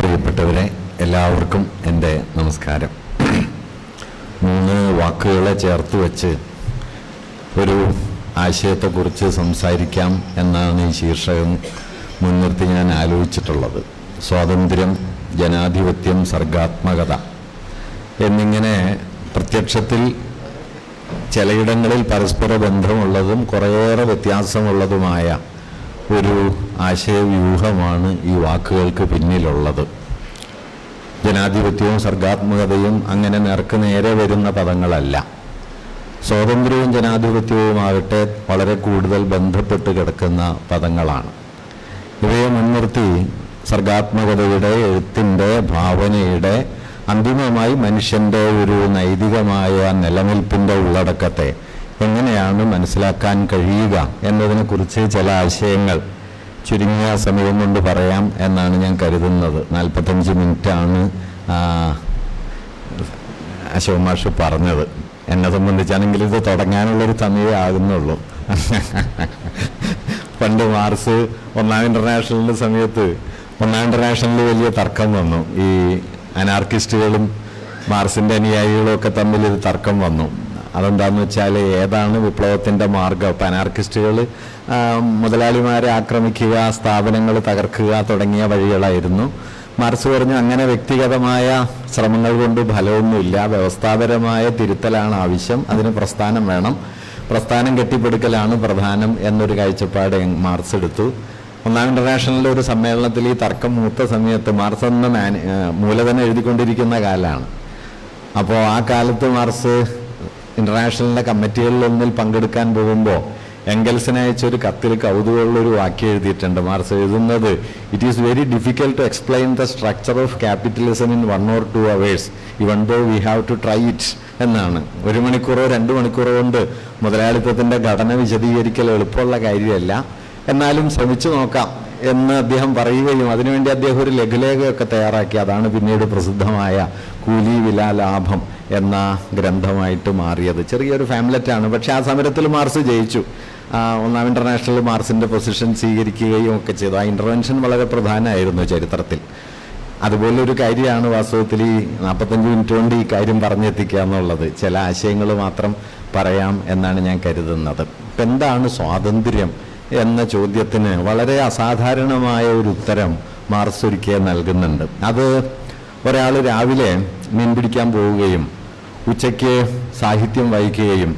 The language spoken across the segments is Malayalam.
പ്രിയപ്പെട്ടവരെ, എല്ലാവർക്കും എൻ്റെ നമസ്കാരം. 3 വാക്കുകളെ ചേർത്ത് വെച്ച് ഒരു ആശയത്തെക്കുറിച്ച് സംസാരിക്കാം എന്നാണ് ഈ ശീർഷകം മുൻനിർത്തി ഞാൻ ആലോചിച്ചിട്ടുള്ളത്. സ്വാതന്ത്ര്യം, ജനാധിപത്യം, സർഗാത്മകത എന്നിങ്ങനെ പ്രത്യക്ഷത്തിൽ ചിലയിടങ്ങളിൽ പരസ്പര ബന്ധമുള്ളതും കുറേയേറെ വ്യത്യാസമുള്ളതുമായ ഒരു ആശയവ്യൂഹമാണ് ഈ വാക്കുകൾക്ക് പിന്നിലുള്ളത്. ജനാധിപത്യവും സർഗാത്മകതയും അങ്ങനെ നേർക്ക് നേരെ വരുന്ന പദങ്ങളല്ല. സ്വാതന്ത്ര്യവും ജനാധിപത്യവുമാകട്ടെ വളരെ കൂടുതൽ ബന്ധപ്പെട്ട് കിടക്കുന്ന പദങ്ങളാണ്. ഇവയെ മുൻനിർത്തി സർഗാത്മകതയുടെ, എഴുത്തിൻ്റെ, ഭാവനയുടെ, അന്തിമമായി മനുഷ്യൻ്റെ ഒരു നൈതികമായ നിലനിൽപ്പിൻ്റെ ഉള്ളടക്കത്തെ എങ്ങനെയാണ് മനസ്സിലാക്കാൻ കഴിയുക എന്നതിനെക്കുറിച്ച് ചില ആശയങ്ങൾ ചുരുങ്ങിയ സമയം കൊണ്ട് പറയാം എന്നാണ് ഞാൻ കരുതുന്നത്. 45 മിനിറ്റാണ് അശോക് മാഷ് പറഞ്ഞത്. എന്നെ സംബന്ധിച്ചാണെങ്കിൽ ഇത് തുടങ്ങാനുള്ളൊരു സമയമേ ആകുന്നുള്ളൂ. പണ്ട് മാർസ് 1ാം ഇൻ്റർനാഷണലിൻ്റെ സമയത്ത് 1ാം ഇൻ്റർനാഷണലിൽ വലിയ തർക്കം വന്നു. ഈ അനാർക്കിസ്റ്റുകളും മാർസിൻ്റെ അനുയായികളും ഒക്കെ തമ്മിൽ ഒരു തർക്കം വന്നു. അതെന്താണെന്ന് വെച്ചാൽ ഏതാണ് വിപ്ലവത്തിൻ്റെ മാർഗം? ഇപ്പം അനാർക്കിസ്റ്റുകൾ മുതലാളിമാരെ ആക്രമിക്കുക, സ്ഥാപനങ്ങൾ തകർക്കുക തുടങ്ങിയ വഴികളായിരുന്നു. മാർക്സ് പറഞ്ഞു അങ്ങനെ വ്യക്തിഗതമായ ശ്രമങ്ങൾ കൊണ്ട് ഫലമൊന്നുമില്ല, വ്യവസ്ഥാപരമായ തിരുത്തലാണ് ആവശ്യം, അതിന് പ്രസ്ഥാനം വേണം, പ്രസ്ഥാനം കെട്ടിപ്പടുക്കലാണ് പ്രധാനം എന്നൊരു കാഴ്ചപ്പാട് മാർക്സ് എടുത്തു. 1ാം ഇൻ്റർനാഷണലിലെ ഒരു സമ്മേളനത്തിൽ ഈ തർക്കം മൂത്ത സമയത്ത് മാർക്സ് എന്ന മൂലധനം എഴുതിക്കൊണ്ടിരിക്കുന്ന കാലമാണ്. അപ്പോൾ ആ കാലത്ത് മാർക്സ് ഇൻ്റർനാഷണലിൻ്റെ കമ്മിറ്റികളിലൊന്നിൽ പങ്കെടുക്കാൻ പോകുമ്പോൾ എംഗൽസിന് അയച്ചൊരു കത്തിൽ കൗതുകമുള്ളൊരു വാക്യം എഴുതിയിട്ടുണ്ട്. മാർക്സ് എഴുതുന്നത്, it is very difficult to explain the structure of capitalism in 1 or 2 hours even though we have to try it എന്നാണ്. 1 മണിക്കൂറോ 2 മണിക്കൂറോ കൊണ്ട് മുതലാളിത്തത്തിൻ്റെ ഘടന വിശദീകരിക്കൽ എളുപ്പമുള്ള കാര്യമല്ല, എന്നാലും ശ്രമിച്ചു നോക്കാം എന്ന് അദ്ദേഹം പറയുകയും അതിനുവേണ്ടി അദ്ദേഹം ഒരു ലഘുലേഖയൊക്കെ തയ്യാറാക്കി. അതാണ് പിന്നീട് പ്രസിദ്ധമായ കൂലി വില ലാഭം എന്ന ഗ്രന്ഥമായിട്ട് മാറിയത്. ചെറിയൊരു ഫാംലെറ്റാണ്, പക്ഷേ ആ സമരത്തിൽ മാർക്സ് ജയിച്ചു. 1ാം ഇൻ്റർനാഷണൽ മാർക്സിൻ്റെ പൊസിഷൻ സ്വീകരിക്കുകയും ഒക്കെ ചെയ്തു. ആ ഇൻ്റർവെൻഷൻ വളരെ പ്രധാനമായിരുന്നു ചരിത്രത്തിൽ. അതുപോലൊരു കാര്യമാണ് വാസ്തവത്തിൽ ഈ 45 മിനിറ്റ് കൊണ്ട് ഈ കാര്യം പറഞ്ഞെത്തിക്കുക എന്നുള്ളത്. ചില ആശയങ്ങൾ മാത്രം പറയാം എന്നാണ് ഞാൻ കരുതുന്നത്. ഇപ്പം എന്താണ് സ്വാതന്ത്ര്യം എന്ന ചോദ്യത്തിന് വളരെ അസാധാരണമായ ഒരു ഉത്തരം മാർക്സ് ഒരിക്കൽ നൽകുന്നുണ്ട്. അത് ഒരാൾ രാവിലെ മീൻ പിടിക്കാൻ പോവുകയും ഉച്ചയ്ക്ക് സാഹിത്യം വായിക്കുകയും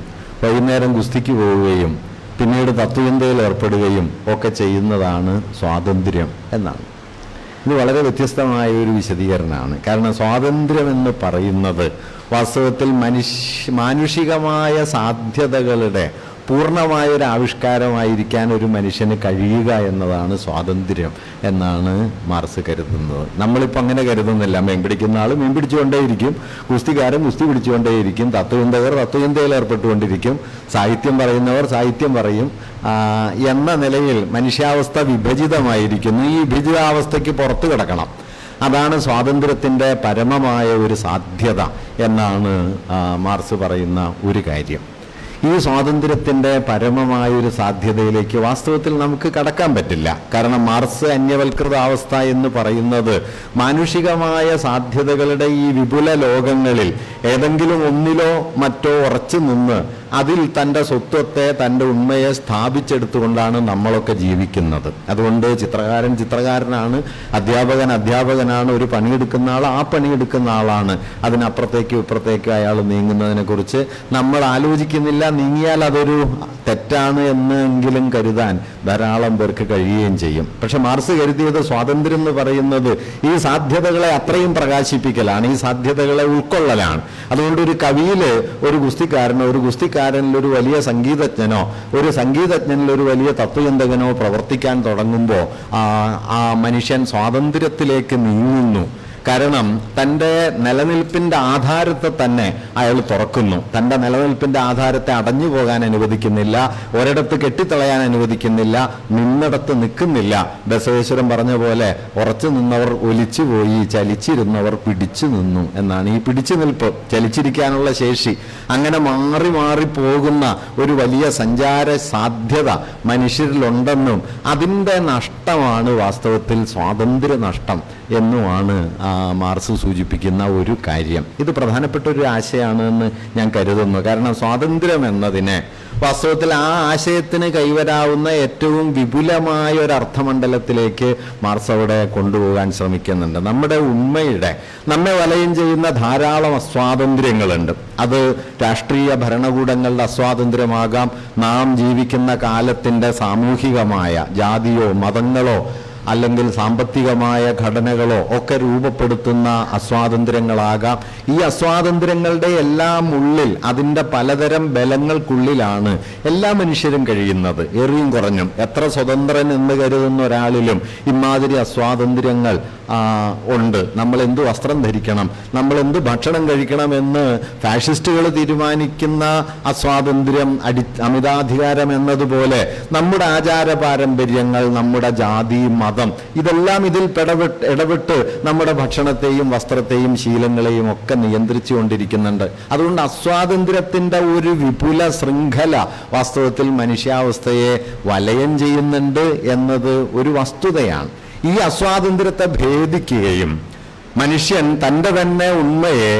വൈകുന്നേരം ഗുസ്തിക്ക് പോവുകയും പിന്നീട് തത്വചിന്തയിൽ ഏർപ്പെടുകയും ഒക്കെ ചെയ്യുന്നതാണ് സ്വാതന്ത്ര്യം എന്നാണ്. ഇത് വളരെ വ്യത്യസ്തമായ ഒരു വിശദീകരണമാണ്. കാരണം സ്വാതന്ത്ര്യം എന്ന് പറയുന്നത് വാസ്തവത്തിൽ മാനുഷികമായ സാധ്യതകളുടെ പൂർണ്ണമായൊരു ആവിഷ്കാരമായിരിക്കാൻ ഒരു മനുഷ്യന് കഴിയുക എന്നതാണ് സ്വാതന്ത്ര്യം എന്നാണ് മാർക്സ് കരുതുന്നത്. നമ്മളിപ്പോൾ അങ്ങനെ കരുതുന്നില്ല. മീൻ പിടിക്കുന്ന ആൾ മീൻ പിടിച്ചുകൊണ്ടേയിരിക്കും, ഗുസ്തിക്കാരൻ ഗുസ്തി പിടിച്ചുകൊണ്ടേയിരിക്കും, തത്വചിന്തകർ തത്വചിന്തയിൽ ഏർപ്പെട്ടുകൊണ്ടിരിക്കും, സാഹിത്യം പറയുന്നവർ സാഹിത്യം പറയും എന്ന നിലയിൽ മനുഷ്യാവസ്ഥ വിഭജിതമായിരിക്കുന്നു. ഈ വിഭജിതാവസ്ഥയ്ക്ക് പുറത്തു കിടക്കണം. അതാണ് സ്വാതന്ത്ര്യത്തിൻ്റെ പരമമായ ഒരു സാധ്യത എന്നാണ് മാർക്സ് പറയുന്ന ഒരു കാര്യം. ഈ സ്വാതന്ത്ര്യത്തിൻ്റെ പരമമായൊരു സാധ്യതയിലേക്ക് വാസ്തവത്തിൽ നമുക്ക് കടക്കാൻ പറ്റില്ല. കാരണം മാർക്സ് അന്യവൽകൃത അവസ്ഥ എന്ന് പറയുന്നത് മാനുഷികമായ സാധ്യതകളുടെ ഈ വിപുല ലോകങ്ങളിൽ ഏതെങ്കിലും ഒന്നിലോ മറ്റോ ഉറച്ചു നിന്ന് അതിൽ തൻ്റെ സ്വത്വത്തെ, തൻ്റെ ഉണ്മയെ സ്ഥാപിച്ചെടുത്തുകൊണ്ടാണ് നമ്മളൊക്കെ ജീവിക്കുന്നത്. അതുകൊണ്ട് ചിത്രകാരൻ ചിത്രകാരനാണ്, അധ്യാപകൻ അധ്യാപകനാണ്, ഒരു പണിയെടുക്കുന്ന ആൾ ആ പണിയെടുക്കുന്ന ആളാണ്. അതിനപ്പുറത്തേക്കും ഇപ്പുറത്തേക്കും അയാൾ നീങ്ങുന്നതിനെക്കുറിച്ച് നമ്മൾ ആലോചിക്കുന്നില്ല. നീങ്ങിയാൽ അതൊരു തെറ്റാണ് എന്നെങ്കിലും കരുതാൻ ധാരാളം പേർക്ക് കഴിയുകയും ചെയ്യും. പക്ഷെ മാർക്സ് കരുതിയത് സ്വാതന്ത്ര്യം എന്ന് പറയുന്നത് ഈ സാധ്യതകളെ അത്രയും പ്രകാശിപ്പിക്കലാണ്, ഈ സാധ്യതകളെ ഉൾക്കൊള്ളലാണ്. അതുകൊണ്ട് ഒരു കവിയിൽ ഒരു ഗുസ്തിക്കാരനോ, ഒരു ഗുസ്തിക്കാരനിൽ ഒരു വലിയ സംഗീതജ്ഞനോ, ഒരു സംഗീതജ്ഞനിൽ ഒരു വലിയ തത്വചിന്തകനോ പ്രവർത്തിക്കാൻ തുടങ്ങുമ്പോൾ ആ മനുഷ്യൻ സ്വാതന്ത്ര്യത്തിലേക്ക് നീങ്ങുന്നു. കാരണം തൻ്റെ നിലനിൽപ്പിൻ്റെ ആധാരത്തെ തന്നെ അയാൾ തുറക്കുന്നു. തൻ്റെ നിലനിൽപ്പിൻ്റെ ആധാരത്തെ അടഞ്ഞു പോകാൻ അനുവദിക്കുന്നില്ല, ഒരിടത്ത് കെട്ടിത്തളയാൻ അനുവദിക്കുന്നില്ല, നിന്നിടത്ത് നിൽക്കുന്നില്ല. ബസവേശ്വരൻ പറഞ്ഞ പോലെ ഉറച്ചു നിന്നവർ ഒലിച്ചുപോയി, ചലിച്ചിരുന്നവർ പിടിച്ചു നിന്നു എന്നാണ്. ഈ പിടിച്ചു നിൽപ്പ്, ചലിച്ചിരിക്കാനുള്ള ശേഷി, അങ്ങനെ മാറി മാറി പോകുന്ന ഒരു വലിയ സഞ്ചാര സാധ്യത മനുഷ്യരിലുണ്ടെന്നും അതിൻ്റെ നഷ്ടമാണ് വാസ്തവത്തിൽ സ്വാതന്ത്ര്യ നഷ്ടം എന്നുമാണ് മാർക്സ് സൂചിപ്പിക്കുന്ന ഒരു കാര്യം. ഇത് പ്രധാനപ്പെട്ട ഒരു ആശയമാണ് എന്ന് ഞാൻ കരുതുന്നു. കാരണം സ്വാതന്ത്ര്യം എന്നതിനെ വാസ്തവത്തിൽ ആ ആശയത്തിന് കൈവരാവുന്ന ഏറ്റവും വിപുലമായ ഒരു അർത്ഥമണ്ഡലത്തിലേക്ക് മാർക്സ് അവിടെ കൊണ്ടുപോകാൻ ശ്രമിക്കുന്നുണ്ട്. നമ്മുടെ ഉണ്മയുടെ, നമ്മെ വലയം ചെയ്യുന്ന ധാരാളം അസ്വാതന്ത്ര്യങ്ങളുണ്ട്. അത് രാഷ്ട്രീയ ഭരണകൂടങ്ങളുടെ അസ്വാതന്ത്ര്യമാകാം, നാം ജീവിക്കുന്ന കാലത്തിൻ്റെ സാമൂഹികമായ, ജാതിയോ മതങ്ങളോ അല്ലെങ്കിൽ സാമ്പത്തികമായ ഘടനകളോ ഒക്കെ രൂപപ്പെടുത്തുന്ന അസ്വാതന്ത്ര്യങ്ങളാകാം. ഈ അസ്വാതന്ത്ര്യങ്ങളുടെ എല്ലാം ഉള്ളിൽ, അതിൻ്റെ പലതരം ബലങ്ങൾക്കുള്ളിലാണ് എല്ലാ മനുഷ്യരും കഴിയുന്നത്, ഏറിയും കുറഞ്ഞും. എത്ര സ്വതന്ത്രൻ എന്ന് കരുതുന്ന ഒരാളിലും ഇമാതിരി അസ്വാതന്ത്ര്യങ്ങൾ ഉണ്ട്. നമ്മൾ എന്ത് വസ്ത്രം ധരിക്കണം, നമ്മൾ എന്ത് ഭക്ഷണം കഴിക്കണം എന്ന് ഫാഷിസ്റ്റുകൾ തീരുമാനിക്കുന്ന അസ്വാതന്ത്ര്യം, അമിതാധികാരം എന്നതുപോലെ നമ്മുടെ ആചാര പാരമ്പര്യങ്ങൾ, നമ്മുടെ ജാതി, മതം, ഇതെല്ലാം ഇതിൽ ഇടപെട്ട് നമ്മുടെ ഭക്ഷണത്തെയും വസ്ത്രത്തെയും ശീലങ്ങളെയും ഒക്കെ നിയന്ത്രിച്ചു കൊണ്ടിരിക്കുന്നുണ്ട്. അതുകൊണ്ട് അസ്വാതന്ത്ര്യത്തിൻ്റെ ഒരു വിപുല ശൃംഖല വാസ്തവത്തിൽ മനുഷ്യാവസ്ഥയെ വലയം ചെയ്യുന്നുണ്ട് എന്നത് ഒരു വസ്തുതയാണ്. ഈ അസ്വാതന്ത്ര്യത്തെ ഭേദിക്കുകയും മനുഷ്യൻ തൻ്റെ തന്നെ ഉണ്മയെ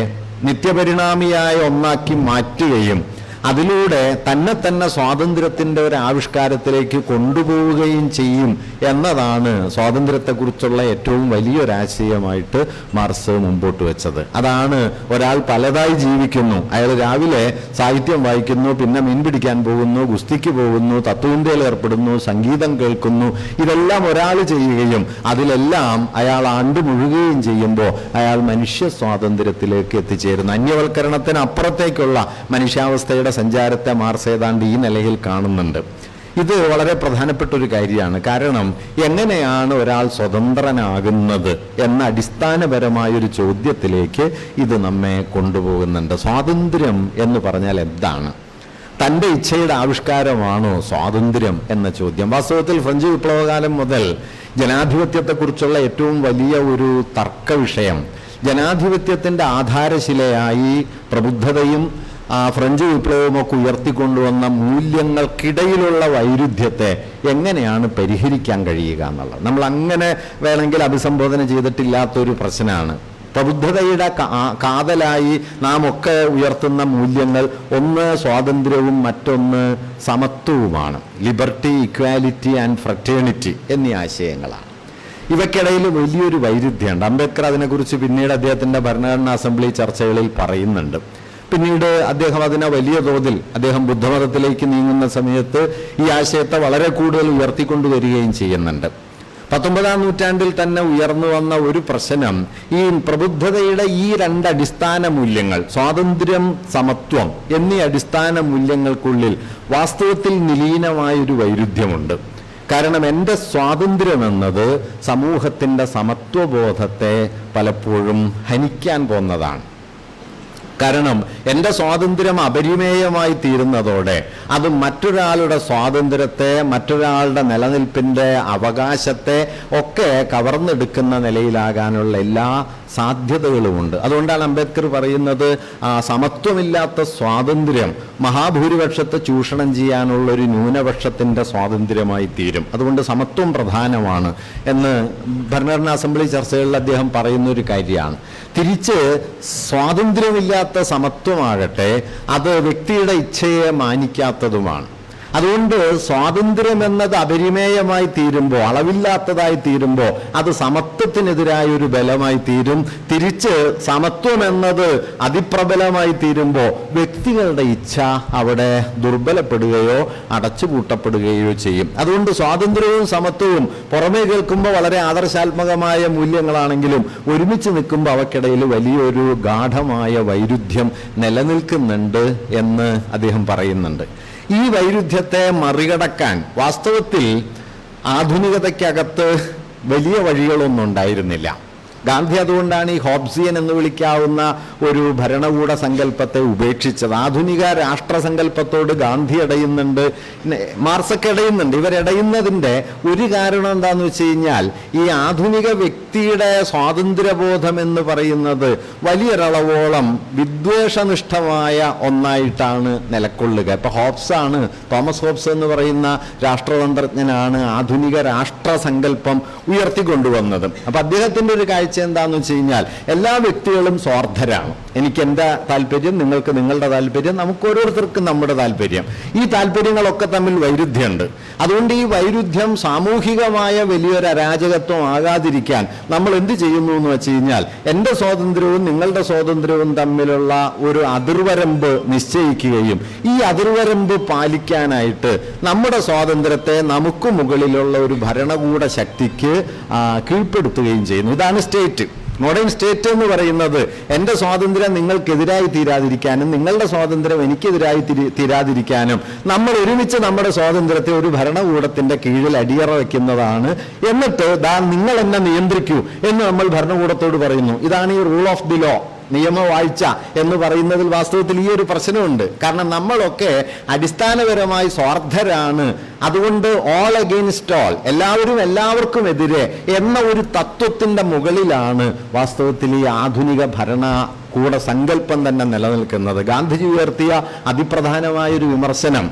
നിത്യപരിണാമിയായ ഒന്നാക്കി മാറ്റുകയും അതിലൂടെ തന്നെ തന്നെ സ്വാതന്ത്ര്യത്തിൻ്റെ ഒരു ആവിഷ്കാരത്തിലേക്ക് കൊണ്ടുപോവുകയും ചെയ്യും എന്നതാണ് സ്വാതന്ത്ര്യത്തെക്കുറിച്ചുള്ള ഏറ്റവും വലിയൊരാശയമായിട്ട് മാർക്സ് മുമ്പോട്ട് വെച്ചത്. അതാണ് ഒരാൾ പലതായി ജീവിക്കുന്നു. അയാൾ രാവിലെ സാഹിത്യം വായിക്കുന്നു, പിന്നെ മീൻ പിടിക്കാൻ പോകുന്നു, ഗുസ്തിക്ക് പോകുന്നു, തത്വചിന്തയിൽ ഏർപ്പെടുന്നു, സംഗീതം കേൾക്കുന്നു. ഇതെല്ലാം ഒരാൾ ചെയ്യുകയും അതിലെല്ലാം അയാൾ ആണ്ടുമുഴുകുകയും ചെയ്യുമ്പോൾ അയാൾ മനുഷ്യ സ്വാതന്ത്ര്യത്തിലേക്ക് എത്തിച്ചേരുന്നു. അന്യവൽക്കരണത്തിന് അപ്പുറത്തേക്കുള്ള മനുഷ്യാവസ്ഥയുടെ സഞ്ചാരത്തെ മാർക്സ് ഏതാണ്ട് ഈ നിലയിൽ കാണുന്നുണ്ട്. ഇത് വളരെ പ്രധാനപ്പെട്ട ഒരു കാര്യമാണ്. കാരണം എങ്ങനെയാണ് ഒരാൾ സ്വതന്ത്രനാകുന്നത് എന്ന അടിസ്ഥാനപരമായൊരു ചോദ്യത്തിലേക്ക് ഇത് നമ്മെ കൊണ്ടുപോകുന്നുണ്ട്. സ്വാതന്ത്ര്യം എന്ന് പറഞ്ഞാൽ എന്താണ്? തൻ്റെ ഇച്ഛയുടെ ആവിഷ്കാരമാണോ സ്വാതന്ത്ര്യം എന്ന ചോദ്യം? വാസ്തവത്തിൽ ഫ്രഞ്ച് വിപ്ലവകാലം മുതൽ ജനാധിപത്യത്തെക്കുറിച്ചുള്ള ഏറ്റവും വലിയ ഒരു തർക്ക വിഷയം, ജനാധിപത്യത്തിൻ്റെ ആധാരശിലയായി പ്രബുദ്ധതയും ഫ്രഞ്ച് വിപ്ലവമൊക്കെ ഉയർത്തിക്കൊണ്ടുവന്ന മൂല്യങ്ങൾക്കിടയിലുള്ള വൈരുദ്ധ്യത്തെ എങ്ങനെയാണ് പരിഹരിക്കാൻ കഴിയുക എന്നുള്ളത് നമ്മൾ അങ്ങനെ വേണമെങ്കിൽ അഭിസംബോധന ചെയ്തിട്ടില്ലാത്തൊരു പ്രശ്നമാണ്. പ്രബുദ്ധതയുടെ കാതലായി നാം ഒക്കെ ഉയർത്തുന്ന മൂല്യങ്ങൾ, ഒന്ന് സ്വാതന്ത്ര്യവും മറ്റൊന്ന് സമത്വവുമാണ്. ലിബർട്ടി, ഇക്വാലിറ്റി ആൻഡ് ഫ്രറ്റേണിറ്റി എന്നീ ആശയങ്ങളാണ്. ഇവയ്ക്കിടയിൽ വലിയൊരു വൈരുദ്ധ്യമുണ്ട്. അംബേദ്കർ അതിനെക്കുറിച്ച് പിന്നീട് അദ്ദേഹത്തിൻ്റെ ഭരണഘടനാ അസംബ്ലി ചർച്ചകളിൽ പറയുന്നുണ്ട്. പിന്നീട് അദ്ദേഹം അതിനെ വലിയ തോതിൽ, അദ്ദേഹം ബുദ്ധമതത്തിലേക്ക് നീങ്ങുന്ന സമയത്ത് ഈ ആശയത്തെ വളരെ കൂടുതൽ ഉയർത്തിക്കൊണ്ടുവരികയും ചെയ്യുന്നുണ്ട്. 19-ാം നൂറ്റാണ്ടിൽ തന്നെ ഉയർന്നു വന്ന ഒരു പ്രശ്നം, ഈ പ്രബുദ്ധതയുടെ ഈ രണ്ട് അടിസ്ഥാന മൂല്യങ്ങൾ, സ്വാതന്ത്ര്യം, സമത്വം എന്നീ അടിസ്ഥാന മൂല്യങ്ങൾക്കുള്ളിൽ വാസ്തവത്തിൽ നിലീനമായൊരു വൈരുദ്ധ്യമുണ്ട്. കാരണം എൻ്റെ സ്വാതന്ത്ര്യം എന്നത് സമൂഹത്തിൻ്റെ സമത്വബോധത്തെ പലപ്പോഴും ഹനിക്കാൻ പോകുന്നതാണ്. കാരണം എൻ്റെ സ്വാതന്ത്ര്യം അപരിമേയമായി തീരുന്നതോടെ അത് മറ്റൊരാളുടെ സ്വാതന്ത്ര്യത്തെ, മറ്റൊരാളുടെ നിലനിൽപ്പിൻ്റെ അവകാശത്തെ ഒക്കെ കവർന്നെടുക്കുന്ന നിലയിലാകാനുള്ള എല്ലാ സാധ്യതകളുമുണ്ട്. അതുകൊണ്ടാണ് അംബേദ്കർ പറയുന്നത് സമത്വമില്ലാത്ത സ്വാതന്ത്ര്യം മഹാഭൂരിപക്ഷത്തെ ചൂഷണം ചെയ്യാനുള്ളൊരു ന്യൂനപക്ഷത്തിൻ്റെ സ്വാതന്ത്ര്യമായി തീരും. അതുകൊണ്ട് സമത്വം പ്രധാനമാണ് എന്ന് ഭരണഘടനാ അസംബ്ലി ചർച്ചകളിൽ അദ്ദേഹം പറയുന്നൊരു കാര്യമാണ്. തിരിച്ച് സ്വാതന്ത്ര്യമില്ലാത്ത സമത്വമാകട്ടെ അത് വ്യക്തിയുടെ ഇച്ഛയെ മാനിക്കാത്തതുമാണ്. അതുകൊണ്ട് സ്വാതന്ത്ര്യം എന്നത് അപരിമേയമായി തീരുമ്പോൾ, അളവില്ലാത്തതായി തീരുമ്പോൾ അത് സമത്വത്തിനെതിരായ ഒരു ബലമായി തീരും. തിരിച്ച് സമത്വം എന്നത് അതിപ്രബലമായി തീരുമ്പോൾ വ്യക്തികളുടെ ഇച്ഛ അവിടെ ദുർബലപ്പെടുകയോ അടച്ചുപൂട്ടപ്പെടുകയോ ചെയ്യും. അതുകൊണ്ട് സ്വാതന്ത്ര്യവും സമത്വവും പുറമേ കേൾക്കുമ്പോൾ വളരെ ആദർശാത്മകമായ മൂല്യങ്ങളാണെങ്കിലും ഒരുമിച്ച് നിൽക്കുമ്പോൾ അവയ്ക്കിടയിൽ വലിയൊരു ഗാഠമായ വൈരുദ്ധ്യം നിലനിൽക്കുന്നുണ്ട് എന്ന് അദ്ദേഹം പറയുന്നുണ്ട്. ഈ വൈരുദ്ധ്യത്തെ മറികടക്കാൻ വാസ്തവത്തിൽ ആധുനികതയ്ക്കകത്ത് വലിയ വഴികളൊന്നും ഉണ്ടായിരുന്നില്ല. ഗാന്ധി അതുകൊണ്ടാണ് ഈ ഹോബ്സിയൻ എന്ന് വിളിക്കാവുന്ന ഒരു ഭരണകൂട സങ്കല്പത്തെ ഉപേക്ഷിച്ചത്. ആധുനിക രാഷ്ട്രസങ്കല്പത്തോട് ഗാന്ധി ഇടയുന്നുണ്ട്, മാർക്സൊക്കെ ഇടയുന്നുണ്ട്. ഇവരിടയുന്നതിൻ്റെ ഒരു കാരണം എന്താണെന്ന് വെച്ച് കഴിഞ്ഞാൽ ഈ ആധുനിക വ്യക്തിയുടെ സ്വാതന്ത്ര്യബോധം എന്ന് പറയുന്നത് വലിയൊരളവോളം വിദ്വേഷനിഷ്ഠമായ ഒന്നായിട്ടാണ് നിലകൊള്ളുക. ഇപ്പൊ ഹോബ്സാണ്, തോമസ് ഹോബ്സ് എന്ന് പറയുന്ന രാഷ്ട്രതന്ത്രജ്ഞനാണ് ആധുനിക രാഷ്ട്രസങ്കല്പം ഉയർത്തിക്കൊണ്ടുവന്നത്. അപ്പൊ അദ്ദേഹത്തിന്റെ ഒരു കാഴ്ച എന്താന്ന് വെച്ച് കഴിഞ്ഞാൽ എല്ലാ വ്യക്തികളും സ്വാർത്ഥരാണ്. എനിക്ക് എൻ്റെ താല്പര്യം, നിങ്ങൾക്ക് നിങ്ങളുടെ താല്പര്യം, നമുക്ക് ഓരോരുത്തർക്കും നമ്മുടെ താല്പര്യം. ഈ താല്പര്യങ്ങളൊക്കെ തമ്മിൽ വൈരുദ്ധ്യമുണ്ട്. അതുകൊണ്ട് ഈ വൈരുദ്ധ്യം സാമൂഹികമായ വലിയൊരു അരാജകത്വം ആകാതിരിക്കാൻ നമ്മൾ എന്ത് ചെയ്യുന്നു എന്ന് വെച്ച് കഴിഞ്ഞാൽ എൻ്റെ സ്വാതന്ത്ര്യവും നിങ്ങളുടെ സ്വാതന്ത്ര്യവും തമ്മിലുള്ള ഒരു അതിർവരമ്പ് നിശ്ചയിക്കുകയും ഈ അതിർവരമ്പ് പാലിക്കാനായിട്ട് നമ്മുടെ സ്വാതന്ത്ര്യത്തെ നമുക്ക് മുകളിലുള്ള ഒരു ഭരണകൂട ശക്തിക്ക് കീഴ്പ്പെടുത്തുകയും ചെയ്യുന്നു. ഇതാണ് സ്റ്റേറ്റ്. മോഡേൺ സ്റ്റേറ്റ് എന്ന് പറയുന്നത് എൻ്റെ സ്വാതന്ത്ര്യം നിങ്ങൾക്കെതിരായി തീരാതിരിക്കാനും നിങ്ങളുടെ സ്വാതന്ത്ര്യം എനിക്കെതിരായി തീരാതിരിക്കാനും നമ്മൾ ഒരുമിച്ച് നമ്മുടെ സ്വാതന്ത്ര്യത്തെ ഒരു ഭരണകൂടത്തിന്റെ കീഴിൽ അടിയറ വയ്ക്കുന്നതാണ്. എന്നിട്ട് നിങ്ങൾ എന്നെ നിയന്ത്രിക്കൂ എന്ന് നമ്മൾ ഭരണകൂടത്തോട് പറയുന്നു. ഇതാണ് ഈ റൂൾ ഓഫ് ദി ലോ, നിയമവാഴ്ച എന്ന് പറയുന്നതിൽ വാസ്തവത്തിൽ ഈ ഒരു പ്രശ്നമുണ്ട്. കാരണം നമ്മളൊക്കെ അടിസ്ഥാനപരമായി സ്വാർത്ഥരാണ്. അതുകൊണ്ട് ഓൾ അഗെയിൻസ്റ്റ് ഓൾ, എല്ലാവരും എല്ലാവർക്കും എതിരെ എന്ന ഒരു തത്വത്തിന്റെ മുകളിലാണ് വാസ്തവത്തിൽ ഈ ആധുനിക ഭരണകൂട സങ്കല്പം തന്നെ നിലനിൽക്കുന്നത്. ഗാന്ധിജി ഉയർത്തിയ അതിപ്രധാനമായൊരു വിമർശനം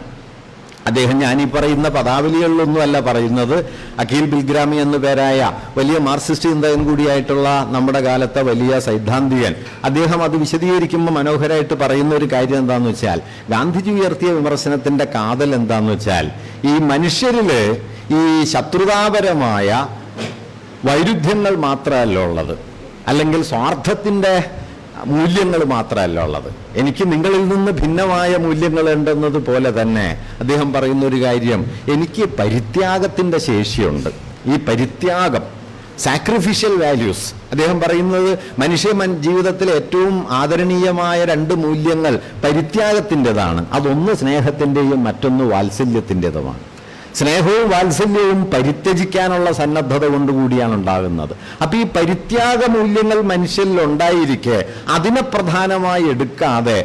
അദ്ദേഹം ഞാനീ പറയുന്ന പദാവലികളിലൊന്നും അല്ല പറയുന്നത്. അഖിൽ ബിൽഗ്രാമി എന്നു പേരായ വലിയ മാർക്സിസ്റ്റ് ചിന്തകൻ കൂടിയായിട്ടുള്ള നമ്മുടെ കാലത്തെ വലിയ സൈദ്ധാന്തികൻ, അദ്ദേഹം അത് വിശദീകരിക്കുമ്പോൾ മനോഹരമായിട്ട് പറയുന്ന ഒരു കാര്യം എന്താണെന്ന് വെച്ചാൽ, ഗാന്ധിജി ഉയർത്തിയ വിമർശനത്തിന്റെ കാതൽ എന്താണെന്ന് വെച്ചാൽ, ഈ മനുഷ്യരില് ഈ ശത്രുതാപരമായ വൈരുദ്ധ്യങ്ങൾ മാത്രമല്ല ഉള്ളത്, അല്ലെങ്കിൽ സ്വാർത്ഥത്തിന്റെ മൂല്യങ്ങൾ മാത്രമല്ല ഉള്ളത്. എനിക്ക് നിങ്ങളിൽ നിന്ന് ഭിന്നമായ മൂല്യങ്ങൾ ഉണ്ടെന്നത് പോലെ തന്നെ അദ്ദേഹം പറയുന്ന ഒരു കാര്യം, എനിക്ക് പരിത്യാഗത്തിന്റെ ശേഷിയുണ്ട്. ഈ പരിത്യാഗം, സാക്രിഫിഷ്യൽ വാല്യൂസ്, അദ്ദേഹം പറയുന്നത് മനുഷ്യ ജീവിതത്തിലെ ഏറ്റവും ആദരണീയമായ രണ്ട് മൂല്യങ്ങൾ പരിത്യാഗത്തിൻ്റെതാണ്. അതൊന്ന് സ്നേഹത്തിൻ്റെയും മറ്റൊന്ന് വാത്സല്യത്തിൻ്റെതുമാണ്. സ്നേഹവും വാത്സല്യവും പരിത്യജിക്കാനുള്ള സന്നദ്ധത കൊണ്ടുകൂടിയാണ് ഉണ്ടാകുന്നത്. അപ്പൊ ഈ പരിത്യാഗ മൂല്യങ്ങൾ മനുഷ്യരിൽ ഉണ്ടായിരിക്കെ അതിനെ പ്രധാനമായി എടുക്കാതെ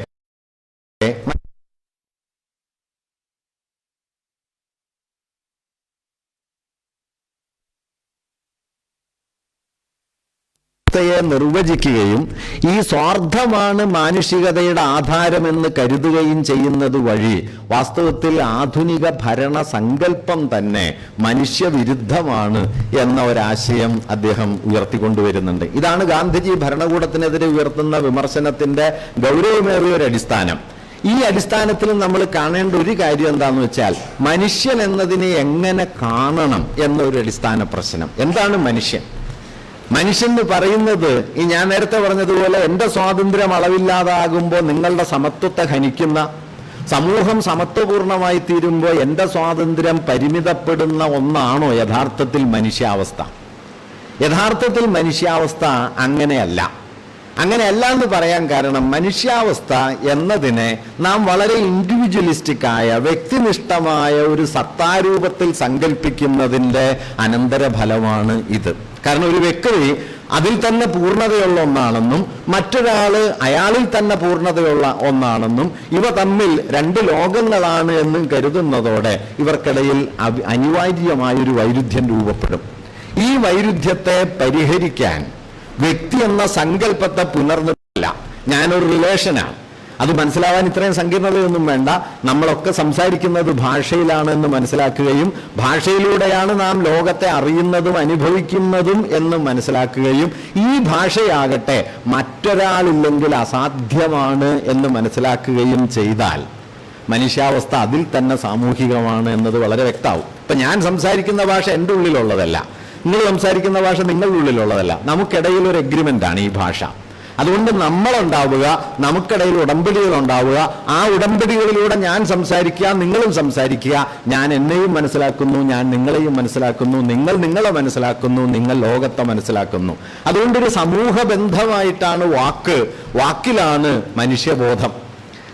നിർവചിക്കുകയും ഈ സ്വാർത്ഥമാണ് മാനുഷികതയുടെ ആധാരമെന്ന് കരുതുകയും ചെയ്യുന്നത് വഴി വാസ്തവത്തിൽ ആധുനിക ഭരണ സങ്കല്പം തന്നെ മനുഷ്യവിരുദ്ധമാണ് എന്ന ഒരാശയം അദ്ദേഹം ഉയർത്തിക്കൊണ്ടുവരുന്നുണ്ട്. ഇതാണ് ഗാന്ധിജി ഭരണകൂടത്തിനെതിരെ ഉയർത്തുന്ന വിമർശനത്തിന്റെ ഗൗരവമേറിയ ഒരു അടിസ്ഥാനം. ഈ അടിസ്ഥാനത്തിൽ നമ്മൾ കാണേണ്ട ഒരു കാര്യം എന്താണെന്ന് വെച്ചാൽ, മനുഷ്യൻ എന്നതിനെ എങ്ങനെ കാണണം എന്നൊരു അടിസ്ഥാന പ്രശ്നം. എന്താണ് മനുഷ്യൻ? മനുഷ്യൻ എന്ന് പറയുന്നത് ഈ ഞാൻ നേരത്തെ പറഞ്ഞതുപോലെ എൻ്റെ സ്വാതന്ത്ര്യം അളവില്ലാതാകുമ്പോൾ നിങ്ങളുടെ സമത്വത്തെ ഹനിക്കുന്ന, സമൂഹം സമത്വപൂർണമായി തീരുമ്പോൾ എൻ്റെ സ്വാതന്ത്ര്യം പരിമിതപ്പെടുന്ന ഒന്നാണോ യഥാർത്ഥത്തിൽ മനുഷ്യാവസ്ഥ? യഥാർത്ഥത്തിൽ മനുഷ്യാവസ്ഥ അങ്ങനെയല്ല. അങ്ങനെയല്ല എന്ന് പറയാൻ കാരണം, മനുഷ്യാവസ്ഥ എന്നതിനെ നാം വളരെ ഇൻഡിവിജ്വലിസ്റ്റിക്കായ വ്യക്തിനിഷ്ഠമായ ഒരു സത്താരൂപത്തിൽ സങ്കല്പിക്കുന്നതിൻ്റെ അനന്തരഫലമാണ് ഇത്. കാരണം ഒരു വ്യക്തി അതിൽ തന്നെ പൂർണ്ണതയുള്ള ഒന്നാണെന്നും മറ്റൊരാള് അയാളിൽ തന്നെ പൂർണ്ണതയുള്ള ഒന്നാണെന്നും ഇവ തമ്മിൽ രണ്ട് ലോകങ്ങളാണ് എന്നും കരുതുന്നതോടെ ഇവർക്കിടയിൽ അനിവാര്യമായൊരു വൈരുദ്ധ്യം രൂപപ്പെടും. ഈ വൈരുദ്ധ്യത്തെ പരിഹരിക്കാൻ വ്യക്തി എന്ന സങ്കല്പത്തെ പുനർനിർമ്മില്ല, ഞാനൊരു റിലേഷനാണ്. അത് മനസ്സിലാവാൻ ഇത്രയും സങ്കീർണതയൊന്നും വേണ്ട. നമ്മളൊക്കെ സംസാരിക്കുന്നത് ഭാഷയിലാണെന്ന് മനസ്സിലാക്കുകയും ഭാഷയിലൂടെയാണ് നാം ലോകത്തെ അറിയുന്നതും അനുഭവിക്കുന്നതും എന്ന് മനസ്സിലാക്കുകയും ഈ ഭാഷയാകട്ടെ മറ്റൊരാളില്ലെങ്കിൽ അസാധ്യമാണ് എന്ന് മനസ്സിലാക്കുകയും ചെയ്താൽ മനുഷ്യാവസ്ഥ അതിൽ തന്നെ സാമൂഹികമാണ് എന്നത് വളരെ വ്യക്തമാവും. ഇപ്പം ഞാൻ സംസാരിക്കുന്ന ഭാഷ എൻ്റെ ഉള്ളിലുള്ളതല്ല, നിങ്ങൾ സംസാരിക്കുന്ന ഭാഷ നിങ്ങളുടെ ഉള്ളിലുള്ളതല്ല. നമുക്കിടയിൽ ഒരു എഗ്രിമെൻ്റാണ് ഈ ഭാഷ. അതുകൊണ്ട് നമ്മളുണ്ടാവുക, നമുക്കിടയിൽ ഉടമ്പടികൾ ഉണ്ടാവുക, ആ ഉടമ്പടികളിലൂടെ ഞാൻ സംസാരിക്കുക, നിങ്ങളും സംസാരിക്കുക. ഞാൻ എന്നെയും മനസ്സിലാക്കുന്നു, ഞാൻ നിങ്ങളെയും മനസ്സിലാക്കുന്നു, നിങ്ങൾ നിങ്ങളെ മനസ്സിലാക്കുന്നു, നിങ്ങൾ ലോകത്തെ മനസ്സിലാക്കുന്നു. അതുകൊണ്ടൊരു സമൂഹ ബന്ധമായിട്ടാണ് വാക്കിലാണ് മനുഷ്യബോധം.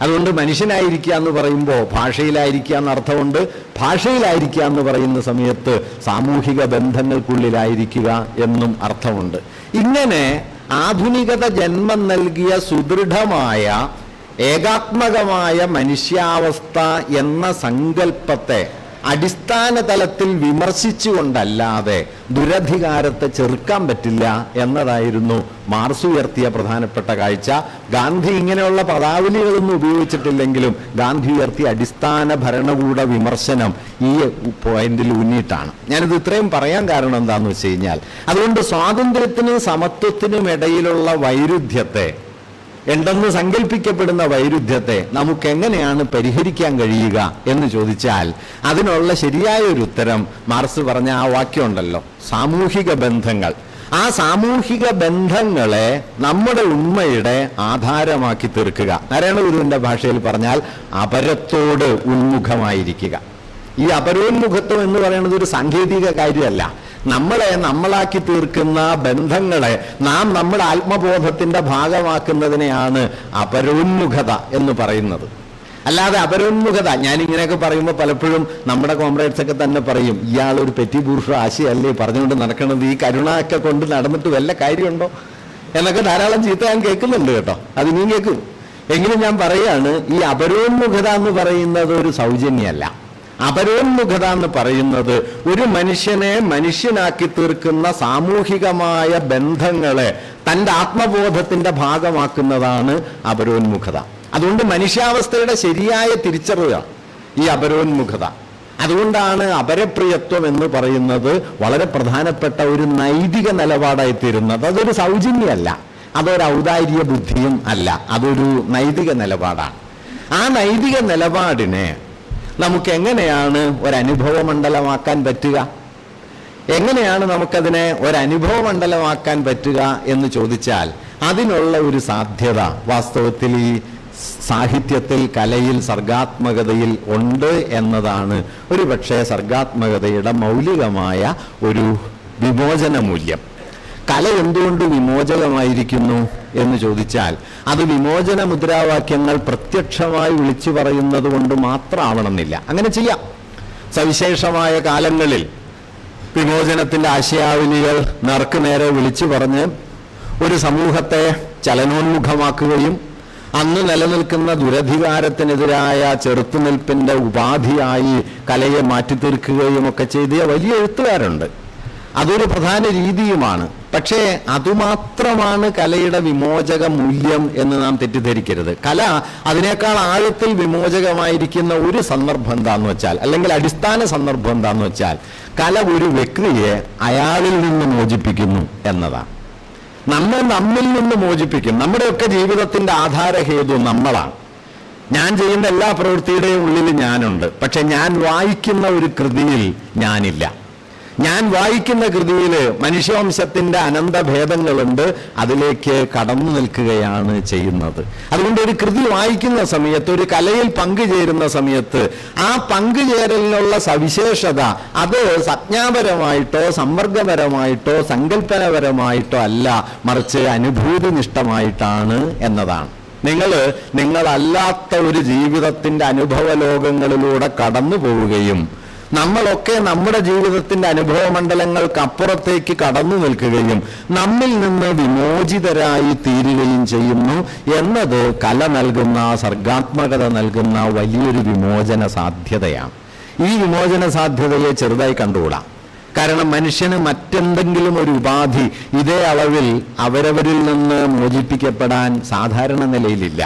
അതുകൊണ്ട് മനുഷ്യനായിരിക്കുക എന്ന് പറയുമ്പോൾ ഭാഷയിലായിരിക്കുക എന്ന അർത്ഥമുണ്ട്. ഭാഷയിലായിരിക്കുക എന്ന് പറയുന്ന സമയത്ത് സാമൂഹിക ബന്ധങ്ങൾക്കുള്ളിലായിരിക്കുക എന്നും അർത്ഥമുണ്ട്. ഇങ്ങനെ ആധുനികത ജന്മം നൽകിയ സുദൃഢമായ ഏകാത്മകമായ മനുഷ്യാവസ്ഥ എന്ന സങ്കല്പത്തെ അടിസ്ഥാന തലത്തിൽ വിമർശിച്ചുകൊണ്ടല്ലാതെ ദുരധികാരത്തെ ചെറുക്കാൻ പറ്റില്ല എന്നതായിരുന്നു മാർക്സ് ഉയർത്തിയ പ്രധാനപ്പെട്ട കാഴ്ച. ഗാന്ധി ഇങ്ങനെയുള്ള പദാവലികളൊന്നും ഉപയോഗിച്ചിട്ടില്ലെങ്കിലും ഗാന്ധി ഉയർത്തിയ അടിസ്ഥാന ഭരണകൂട വിമർശനം ഈ പോയിന്റിൽ ഊന്നിയിട്ടാണ്. ഞാനിത് ഇത്രയും പറയാൻ കാരണം എന്താണെന്ന് വെച്ച് കഴിഞ്ഞാൽ, അതുകൊണ്ട് സ്വാതന്ത്ര്യത്തിനും സമത്വത്തിനും ഇടയിലുള്ള വൈരുദ്ധ്യത്തെ, ഉണ്ടെന്ന് സങ്കല്പിക്കപ്പെടുന്ന വൈരുദ്ധ്യത്തെ നമുക്ക് എങ്ങനെയാണ് പരിഹരിക്കാൻ കഴിയുക എന്ന് ചോദിച്ചാൽ അതിനുള്ള ശരിയായ ഒരു ഉത്തരം മാർക്സ് പറഞ്ഞ ആ വാക്യമുണ്ടല്ലോ, സാമൂഹിക ബന്ധങ്ങൾ. ആ സാമൂഹിക ബന്ധങ്ങളെ നമ്മുടെ ഉണ്മയുടെ ആധാരമാക്കി തീർക്കുക. നാരായണഗുരുവിന്റെ ഭാഷയിൽ പറഞ്ഞാൽ അപരത്തോട് ഉന്മുഖമായിരിക്കുക. ഈ അപരോന്മുഖത്വം എന്ന് പറയുന്നത് ഒരു സാങ്കേതിക കാര്യമല്ല. നമ്മളെ നമ്മളാക്കി തീർക്കുന്ന ബന്ധങ്ങളെ നാം നമ്മുടെ ആത്മബോധത്തിന്റെ ഭാഗമാക്കുന്നതിനെയാണ് അപരോന്മുഖത എന്ന് പറയുന്നത്. അല്ലാതെ അപരോന്മുഖത, ഞാനിങ്ങനെയൊക്കെ പറയുമ്പോൾ പലപ്പോഴും നമ്മുടെ കോമ്രേഡ്സ് ഒക്കെ തന്നെ പറയും, ഇയാളൊരു പെറ്റി ബൂർഷ ആശയല്ലേ പറഞ്ഞുകൊണ്ട് നടക്കണത്, ഈ കരുണയൊക്കെ കൊണ്ട് നടന്നിട്ട് വല്ല കാര്യമുണ്ടോ എന്നൊക്കെ ധാരാളം ചീത്ത ഞാൻ കേൾക്കുന്നുണ്ട് കേട്ടോ. അത് നീ കേൾക്കും. എങ്കിലും ഞാൻ പറയാണ്, ഈ അപരോന്മുഖത എന്ന് പറയുന്നത് ഒരു സൗജന്യമല്ല. അപരോന്മുഖത എന്ന് പറയുന്നത് ഒരു മനുഷ്യനെ മനുഷ്യനാക്കി തീർക്കുന്ന സാമൂഹികമായ ബന്ധങ്ങളെ തൻ്റെ ആത്മബോധത്തിന്റെ ഭാഗമാക്കുന്നതാണ് അപരോന്മുഖത. അതുകൊണ്ട് മനുഷ്യാവസ്ഥയുടെ ശരിയായ തിരിച്ചറിവാണ് ഈ അപരോന്മുഖത. അതുകൊണ്ടാണ് അപരപ്രിയത്വം എന്ന് പറയുന്നത് വളരെ പ്രധാനപ്പെട്ട ഒരു നൈതിക നിലപാടായി തീരുന്നത്. അതൊരു സൗജന്യമല്ല, അതൊരു ഔദാര്യ ബുദ്ധിയും അല്ല, അതൊരു നൈതിക നിലപാടാണ്. ആ നൈതിക നിലപാടിനെ നമുക്ക് എങ്ങനെയാണ് ഒരനുഭവ മണ്ഡലമാക്കാൻ പറ്റുക? എങ്ങനെയാണ് നമുക്കതിനെ ഒരനുഭവ മണ്ഡലമാക്കാൻ പറ്റുക എന്ന് ചോദിച്ചാൽ അതിനുള്ള ഒരു സാധ്യത വാസ്തവത്തിൽ ഈ സാഹിത്യത്തിൽ, കലയിൽ, സർഗാത്മകതയിൽ ഉണ്ട് എന്നതാണ് ഒരുപക്ഷെ സർഗാത്മകതയുടെ മൗലികമായ ഒരു വിമോചന മൂല്യം. കല എന്തുകൊണ്ട് വിമോചകമായിരിക്കുന്നു എന്ന് ചോദിച്ചാൽ അത് വിമോചന മുദ്രാവാക്യങ്ങൾ പ്രത്യക്ഷമായി വിളിച്ചു പറയുന്നത് കൊണ്ട് മാത്രമാവണമെന്നില്ല. അങ്ങനെ ചെയ്യാം. സവിശേഷമായ കാലങ്ങളിൽ വിമോചനത്തിന്റെ ആശയാവലികൾ നേർക്കുനേരെ വിളിച്ചു പറഞ്ഞ് ഒരു സമൂഹത്തെ ചലനോന്മുഖമാക്കുകയും അന്ന് നിലനിൽക്കുന്ന ദുരധികാരത്തിനെതിരായ ചെറുത്തുനിൽപ്പിന്റെ ഉപാധിയായി കലയെ മാറ്റിത്തീർക്കുകയും ഒക്കെ ചെയ്ത വലിയ എഴുത്തുകാരുണ്ട്. അതൊരു പ്രധാന രീതിയുമാണ്. പക്ഷേ അതുമാത്രമാണ് കലയുടെ വിമോചക മൂല്യം എന്ന് നാം തെറ്റിദ്ധരിക്കരുത്. കല അതിനേക്കാൾ ആഴത്തിൽ വിമോചകമായിരിക്കുന്ന ഒരു സന്ദർഭം എന്താന്ന് വെച്ചാൽ, അല്ലെങ്കിൽ അടിസ്ഥാന സന്ദർഭം എന്താന്ന് വെച്ചാൽ, കല ഒരു വ്യക്തിയെ അയാളിൽ നിന്ന് മോചിപ്പിക്കുന്നു എന്നതാണ്. നമ്മൾ നമ്മിൽ നിന്ന് മോചിപ്പിക്കും. നമ്മുടെയൊക്കെ ജീവിതത്തിന്റെ ആധാരഹേതു നമ്മളാണ്. ഞാൻ ചെയ്യുന്ന എല്ലാ പ്രവൃത്തിയുടെയും ഉള്ളിൽ ഞാനുണ്ട്. പക്ഷെ ഞാൻ വായിക്കുന്ന ഒരു കൃതിയിൽ ഞാനില്ല. ഞാൻ വായിക്കുന്ന കൃതിയിൽ മനുഷ്യവംശത്തിന്റെ അനന്തഭേദങ്ങളുണ്ട്, അതിലേക്ക് കടന്നു നിൽക്കുകയാണ് ചെയ്യുന്നത്. അതുകൊണ്ട് ഒരു കൃതി വായിക്കുന്ന സമയത്ത്, ഒരു കലയിൽ പങ്കുചേരുന്ന സമയത്ത് ആ പങ്കുചേരലിനുള്ള സവിശേഷത അത് സംജ്ഞാപരമായിട്ടോ സമ്പർക്കപരമായിട്ടോ സങ്കല്പനപരമായിട്ടോ അല്ല, മറിച്ച് അനുഭൂതിനിഷ്ഠമായിട്ടാണ് എന്നതാണ്. നിങ്ങളല്ലാത്ത ഒരു ജീവിതത്തിന്റെ അനുഭവ ലോകങ്ങളിലൂടെ കടന്നു പോവുകയും നമ്മളൊക്കെ നമ്മുടെ ജീവിതത്തിന്റെ അനുഭവ മണ്ഡലങ്ങൾക്ക് അപ്പുറത്തേക്ക് കടന്നു നിൽക്കുകയും നമ്മിൽ നിന്ന് വിമോചിതരായി തീരുകയും ചെയ്യുന്നു എന്നത് കല നൽകുന്ന, സർഗാത്മകത നൽകുന്ന വലിയൊരു വിമോചന സാധ്യതയാണ്. ഈ വിമോചന സാധ്യതയെ ചെറുതായി കണ്ടുകൂടാം. കാരണം മനുഷ്യന് മറ്റെന്തെങ്കിലും ഒരു ഉപാധി ഇതേ അളവിൽ അവരവരിൽ നിന്ന് മോചിപ്പിക്കപ്പെടാൻ സാധാരണ നിലയിലില്ല.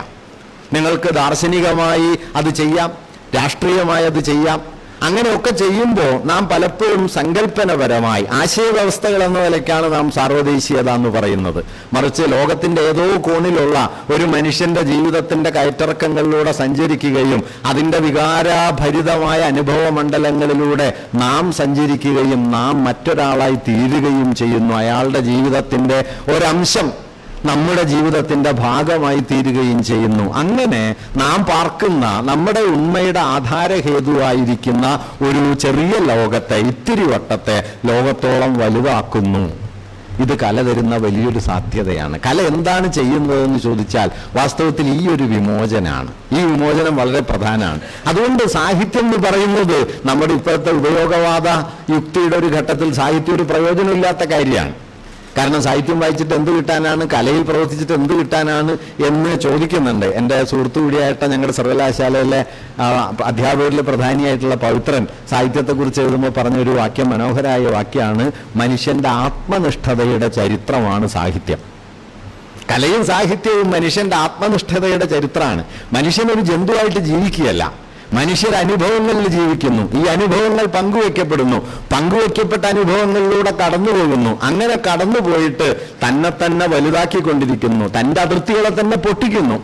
നിങ്ങൾക്ക് ദാർശനികമായി അത് ചെയ്യാം, രാഷ്ട്രീയമായി അത് ചെയ്യാം. അങ്ങനെയൊക്കെ ചെയ്യുമ്പോൾ നാം പലപ്പോഴും സങ്കല്പനപരമായി ആശയവ്യവസ്ഥകൾ എന്ന നിലയ്ക്കാണ് നാം സാർവദേശീയത എന്ന് പറയുന്നത്. മറിച്ച് ലോകത്തിന്റെ ഏതോ കോണിലുള്ള ഒരു മനുഷ്യന്റെ ജീവിതത്തിന്റെ കയറ്റിറക്കങ്ങളിലൂടെ സഞ്ചരിക്കുകയും അതിന്റെ വികാരഭരിതമായ അനുഭവ മണ്ഡലങ്ങളിലൂടെ നാം സഞ്ചരിക്കുകയും നാം മറ്റൊരാളായി തീരുകയും ചെയ്യുന്നു. അയാളുടെ ജീവിതത്തിന്റെ ഒരംശം നമ്മുടെ ജീവിതത്തിന്റെ ഭാഗമായി തീരുകയും ചെയ്യുന്നു. അങ്ങനെ നാം പാർക്കുന്ന നമ്മുടെ ഉണ്മയുടെ ആധാരഹേതുവായിരിക്കുന്ന ഒരു ചെറിയ ലോകത്തെ, ഇത്തിരി വട്ടത്തെ ലോകത്തോളം വലുതാക്കുന്നു ഇത് കല തരുന്ന വലിയൊരു സാധ്യതയാണ്. കല എന്താണ് ചെയ്യുന്നതെന്ന് ചോദിച്ചാൽ വാസ്തവത്തിൽ ഈ ഒരു വിമോചനാണ്. ഈ വിമോചനം വളരെ പ്രധാനമാണ്. അതുകൊണ്ട് സാഹിത്യം എന്ന് പറയുന്നത് നമ്മുടെ ഇപ്പോഴത്തെ ഉപയോഗവാദ യുക്തിയുടെ ഒരു ഘട്ടത്തിൽ സാഹിത്യം ഒരു പ്രയോജനമില്ലാത്ത കാര്യമാണ്. കാരണം സാഹിത്യം വായിച്ചിട്ട് എന്ത് കിട്ടാനാണ്, കലയിൽ പ്രവർത്തിച്ചിട്ട് എന്ത് കിട്ടാനാണ് എന്ന് ചോദിക്കുന്നുണ്ട്. എൻ്റെ സുഹൃത്തു കൂടിയായിട്ട് ഞങ്ങളുടെ സർവകലാശാലയിലെ അധ്യാപകരിലെ പ്രധാനിയായിട്ടുള്ള പവിത്രൻ സാഹിത്യത്തെക്കുറിച്ച് എഴുതുമ്പോൾ പറഞ്ഞൊരു വാക്യം, മനോഹരമായ വാക്യമാണ്, മനുഷ്യന്റെ ആത്മനിഷ്ഠതയുടെ ചരിത്രമാണ് സാഹിത്യം. കലയും സാഹിത്യവും മനുഷ്യന്റെ ആത്മനിഷ്ഠതയുടെ ചരിത്രമാണ്. മനുഷ്യനൊരു ജന്തുവായിട്ട് ജീവിക്കുകയല്ല, മനുഷ്യർ അനുഭവങ്ങളിൽ ജീവിക്കുന്നു. ഈ അനുഭവങ്ങൾ പങ്കുവെക്കപ്പെടുന്നു. പങ്കുവെക്കപ്പെട്ട അനുഭവങ്ങളിലൂടെ കടന്നു പോകുന്നു. അങ്ങനെ കടന്നുപോയിട്ട് തന്നെ വലുതാക്കിക്കൊണ്ടിരിക്കുന്നു. തൻ്റെ അതിർത്തികളെ തന്നെ പൊട്ടിക്കുന്നു.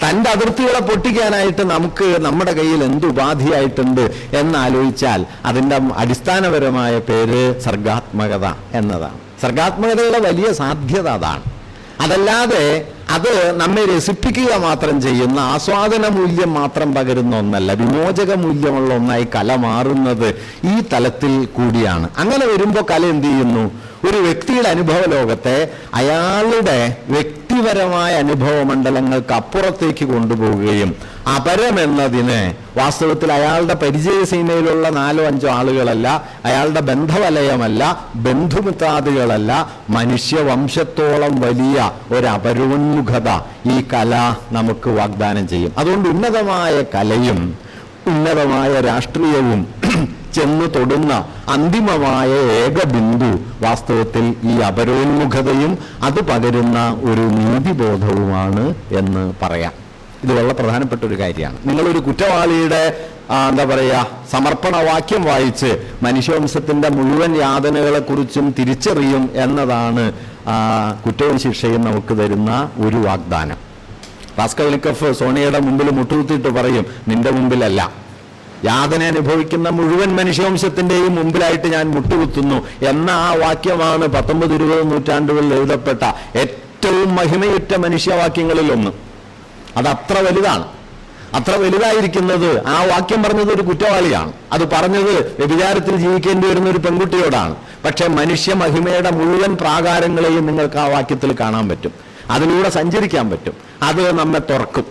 തൻ്റെ അതിർത്തികളെ പൊട്ടിക്കാനായിട്ട് നമുക്ക് നമ്മുടെ കയ്യിൽ എന്ത് ഉപാധിയായിട്ടുണ്ട് എന്നാലോചിച്ചാൽ അതിൻ്റെ അടിസ്ഥാനപരമായ പേര് സർഗാത്മകത എന്നതാണ്. സർഗാത്മകതയുടെ വലിയ സാധ്യത അതാണ്. അതല്ലാതെ അത് നമ്മെ രസിപ്പിക്കുക മാത്രം ചെയ്യുന്ന, ആസ്വാദന മൂല്യം മാത്രം പകരുന്ന ഒന്നല്ല. വിമോചക മൂല്യമുള്ള ഒന്നായി കല മാറുന്നത് ഈ തലത്തിൽ കൂടിയാണ്. അങ്ങനെ വരുമ്പോൾ കല എന്ത് ചെയ്യുന്നു? ഒരു വ്യക്തിയുടെ അനുഭവ ലോകത്തെ അയാളുടെ വ്യക്തിപരമായ അനുഭവ മണ്ഡലങ്ങൾക്ക് അപ്പുറത്തേക്ക് കൊണ്ടുപോവുകയും അപരമെന്നതിന് വാസ്തവത്തിൽ അയാളുടെ പരിചയസീമയിലുള്ള 4-5 ആളുകളല്ല, അയാളുടെ ബന്ധവലയമല്ല, ബന്ധുമിത്രാദികളല്ല, മനുഷ്യവംശത്തോളം വലിയ ഒരു അപരോന്മുഖത ഈ കല നമുക്ക് വാഗ്ദാനം ചെയ്യും. അതുകൊണ്ട് ഉന്നതമായ കലയും ഉന്നതമായ രാഷ്ട്രീയവും ചെന്ന് തൊടുന്ന അന്തിമമായ ഏകബിന്ദു വാസ്തവത്തിൽ ഈ അപരോന്മുഖതയും അത് പകരുന്ന ഒരു നീതിബോധവുമാണ് എന്ന് പറയാം. ഇത് വളരെ പ്രധാനപ്പെട്ട ഒരു കാര്യമാണ്. നിങ്ങളൊരു കുറ്റവാളിയുടെ എന്താ പറയുക സമർപ്പണവാക്യം വായിച്ച് മനുഷ്യവംശത്തിന്റെ മുഴുവൻ യാതനകളെക്കുറിച്ചും തിരിച്ചറിയും എന്നതാണ് കുറ്റവും ശിക്ഷയും നമുക്ക് തരുന്ന ഒരു വാഗ്ദാനം. റാസ്കോൾനിക്കോവ് സോണിയയുടെ മുമ്പിൽ മുട്ടുകുത്തിയിട്ട് പറയും, നിന്റെ മുമ്പിലല്ല, യാതന അനുഭവിക്കുന്ന മുഴുവൻ മനുഷ്യവംശത്തിന്റെയും മുമ്പിലായിട്ട് ഞാൻ മുട്ടുകുത്തുന്നു എന്ന ആ വാക്യമാണ് 19-20 നൂറ്റാണ്ടുകളിൽ എഴുതപ്പെട്ട ഏറ്റവും മഹിമയുറ്റ മനുഷ്യവാക്യങ്ങളിൽ ഒന്ന്. അത് അത്ര വലുതാണ്. അത്ര വലുതായിരിക്കുന്നത് ആ വാക്യം പറഞ്ഞത് ഒരു കുറ്റവാളിയാണ്. അത് പറഞ്ഞത് വ്യഭിചാരത്തിൽ ജീവിക്കേണ്ടി വരുന്ന ഒരു പെൺകുട്ടിയോടാണ്. പക്ഷെ മനുഷ്യ മഹിമയുടെ മുഴുവൻ പ്രാകാരങ്ങളെയും നിങ്ങൾക്ക് ആ വാക്യത്തിൽ കാണാൻ പറ്റും. അതിലൂടെ സഞ്ചരിക്കാൻ പറ്റും. അത് നമ്മെ തുറക്കും.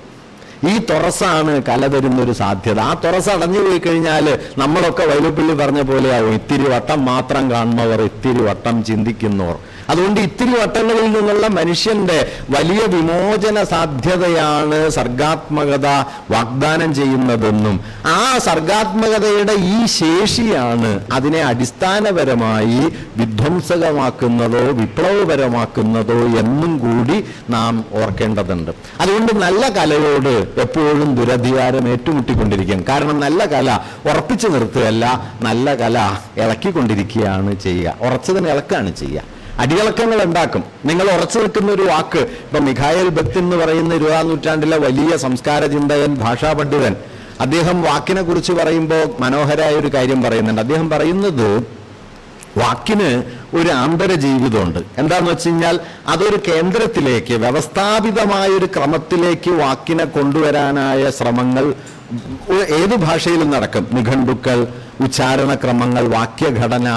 ഈ തുറസാണ് കല തരുന്നൊരു സാധ്യത. ആ തുറസ് അടഞ്ഞു പോയി കഴിഞ്ഞാൽ നമ്മളൊക്കെ വൈലോപ്പിള്ളി പറഞ്ഞ പോലെയാവും, ഇത്തിരി വട്ടം മാത്രം കാണുന്നവർ, ഇത്തിരി വട്ടം ചിന്തിക്കുന്നവർ. അതുകൊണ്ട് ഇത്തിരി വട്ടങ്ങളിൽ നിന്നുള്ള മനുഷ്യന്റെ വലിയ വിമോചന സാധ്യതയാണ് സർഗാത്മകത വാഗ്ദാനം ചെയ്യുന്നതെന്നും ആ സർഗാത്മകതയുടെ ഈ ശേഷിയാണ് അതിനെ അടിസ്ഥാനപരമായി വിധ്വംസകമാക്കുന്നതോ വിപ്ലവപരമാക്കുന്നതോ എന്നും കൂടി നാം ഓർക്കേണ്ടതുണ്ട്. അതുകൊണ്ട് നല്ല കലയോട് എപ്പോഴും ദുരധികാരം ഏറ്റുമുട്ടിക്കൊണ്ടിരിക്കും. കാരണം നല്ല കല ഉറപ്പിച്ചു നിർത്തുകയല്ല, നല്ല കല ഇളക്കിക്കൊണ്ടിരിക്കുകയാണ് ചെയ്യുക. ഉറച്ചതിന് ഇളക്കാണ് ചെയ്യുക. അടിയിളക്കങ്ങൾ ഉണ്ടാക്കും. നിങ്ങൾ ഉറച്ചു നിൽക്കുന്ന ഒരു വാക്ക്, ഇപ്പൊ മിഖായേൽ ബെക്തിൻ എന്ന് പറയുന്ന 20-ാം നൂറ്റാണ്ടിലെ വലിയ സംസ്കാര ചിന്തകൻ, ഭാഷാ പണ്ഡിതൻ, അദ്ദേഹം വാക്കിനെ കുറിച്ച് പറയുമ്പോൾ മനോഹരമായ ഒരു കാര്യം പറയുന്നുണ്ട്. അദ്ദേഹം പറയുന്നത് വാക്കിന് ഒരു ആന്തര ജീവിതമുണ്ട്. എന്താന്ന് വെച്ച് കഴിഞ്ഞാൽ അതൊരു കേന്ദ്രത്തിലേക്ക്, വ്യവസ്ഥാപിതമായൊരു ക്രമത്തിലേക്ക് വാക്കിനെ കൊണ്ടുവരാനായ ശ്രമങ്ങൾ ഏത് ഭാഷയിലും നടക്കും. നിഘണ്ടുക്കൾ, ഉച്ചാരണക്രമങ്ങൾ, വാക്യഘടന,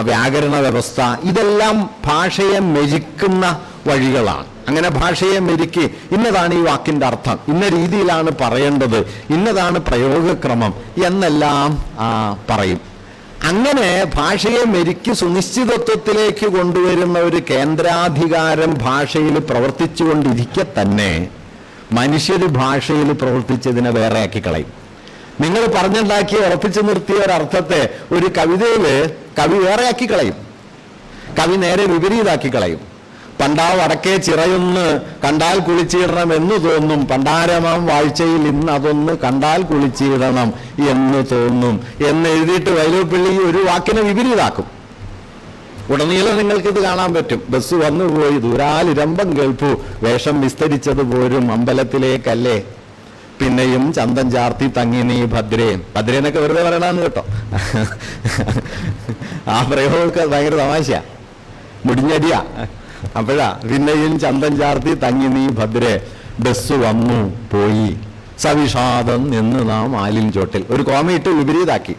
വ്യാകരണ വ്യവസ്ഥ, ഇതെല്ലാം ഭാഷയെ മെരുക്കുന്ന വഴികളാണ്. അങ്ങനെ ഭാഷയെ മെരുക്കി ഇന്നതാണ് ഈ വാക്കിന്റെ അർത്ഥം, ഇന്ന രീതിയിലാണ് പറയേണ്ടത്, ഇന്നതാണ് പ്രയോഗക്രമം എന്നെല്ലാം പറയും. അങ്ങനെ ഭാഷയെ മെരുക്കി സുനിശ്ചിതത്വത്തിലേക്ക് കൊണ്ടുവരുന്ന ഒരു കേന്ദ്രാധികാരം ഭാഷയിൽ പ്രവർത്തിച്ചുകൊണ്ടിരിക്കെ തന്നെ മനുഷ്യർ ഭാഷയിൽ പ്രവർത്തിച്ചതിനെ വേറെയാക്കി കളയും. നിങ്ങൾ പറഞ്ഞുണ്ടാക്കി ഉറപ്പിച്ചു നിർത്തിയ ഒരർത്ഥത്തെ ഒരു കവിതയില് കവി വേറെയാക്കി കളയും. കവി നേരെ വിപരീതാക്കി കളയും. പണ്ടാ വടക്കേ ചിറയൊന്ന് കണ്ടാൽ കുളിച്ചിടണം എന്ന് തോന്നും, പണ്ടാരമാം വാഴ്ചയിൽ ഇന്ന് അതൊന്ന് കണ്ടാൽ കുളിച്ചിടണം എന്ന് തോന്നും എന്ന് എഴുതിയിട്ട് വൈലോപ്പിള്ളി ഒരു വാക്കിനെ വിപരീതാക്കും. ഉടനീളം നിങ്ങൾക്കിത് കാണാൻ പറ്റും. ബസ് വന്നുപോയി, ദൂരാലിരമ്പം കേൾപ്പു, വേഷം വിസ്തരിച്ചത് പോരും അമ്പലത്തിലേക്കല്ലേ, പിന്നെയും ചന്തം ചാർത്തി തങ്ങി നീ ഭദ്രേ. ഭദ്രേന്നൊക്കെ വെറുതെ പറയണമെന്ന് കേട്ടോ. ആ പ്രയോഗമൊക്കെ ഭയങ്കര തമാശയാ, മുടിഞ്ഞടിയാ. അപ്പോഴാ പിന്നെയും ചന്തം ചാർത്തി തങ്ങി നീ ഭദ്രേ, ബസ് വന്നു പോയി സവിഷാദം എന്ന് നാം ആലിൻ ചോട്ടിൽ. ഒരു കോമയിട്ട് വിപരീതാക്കി.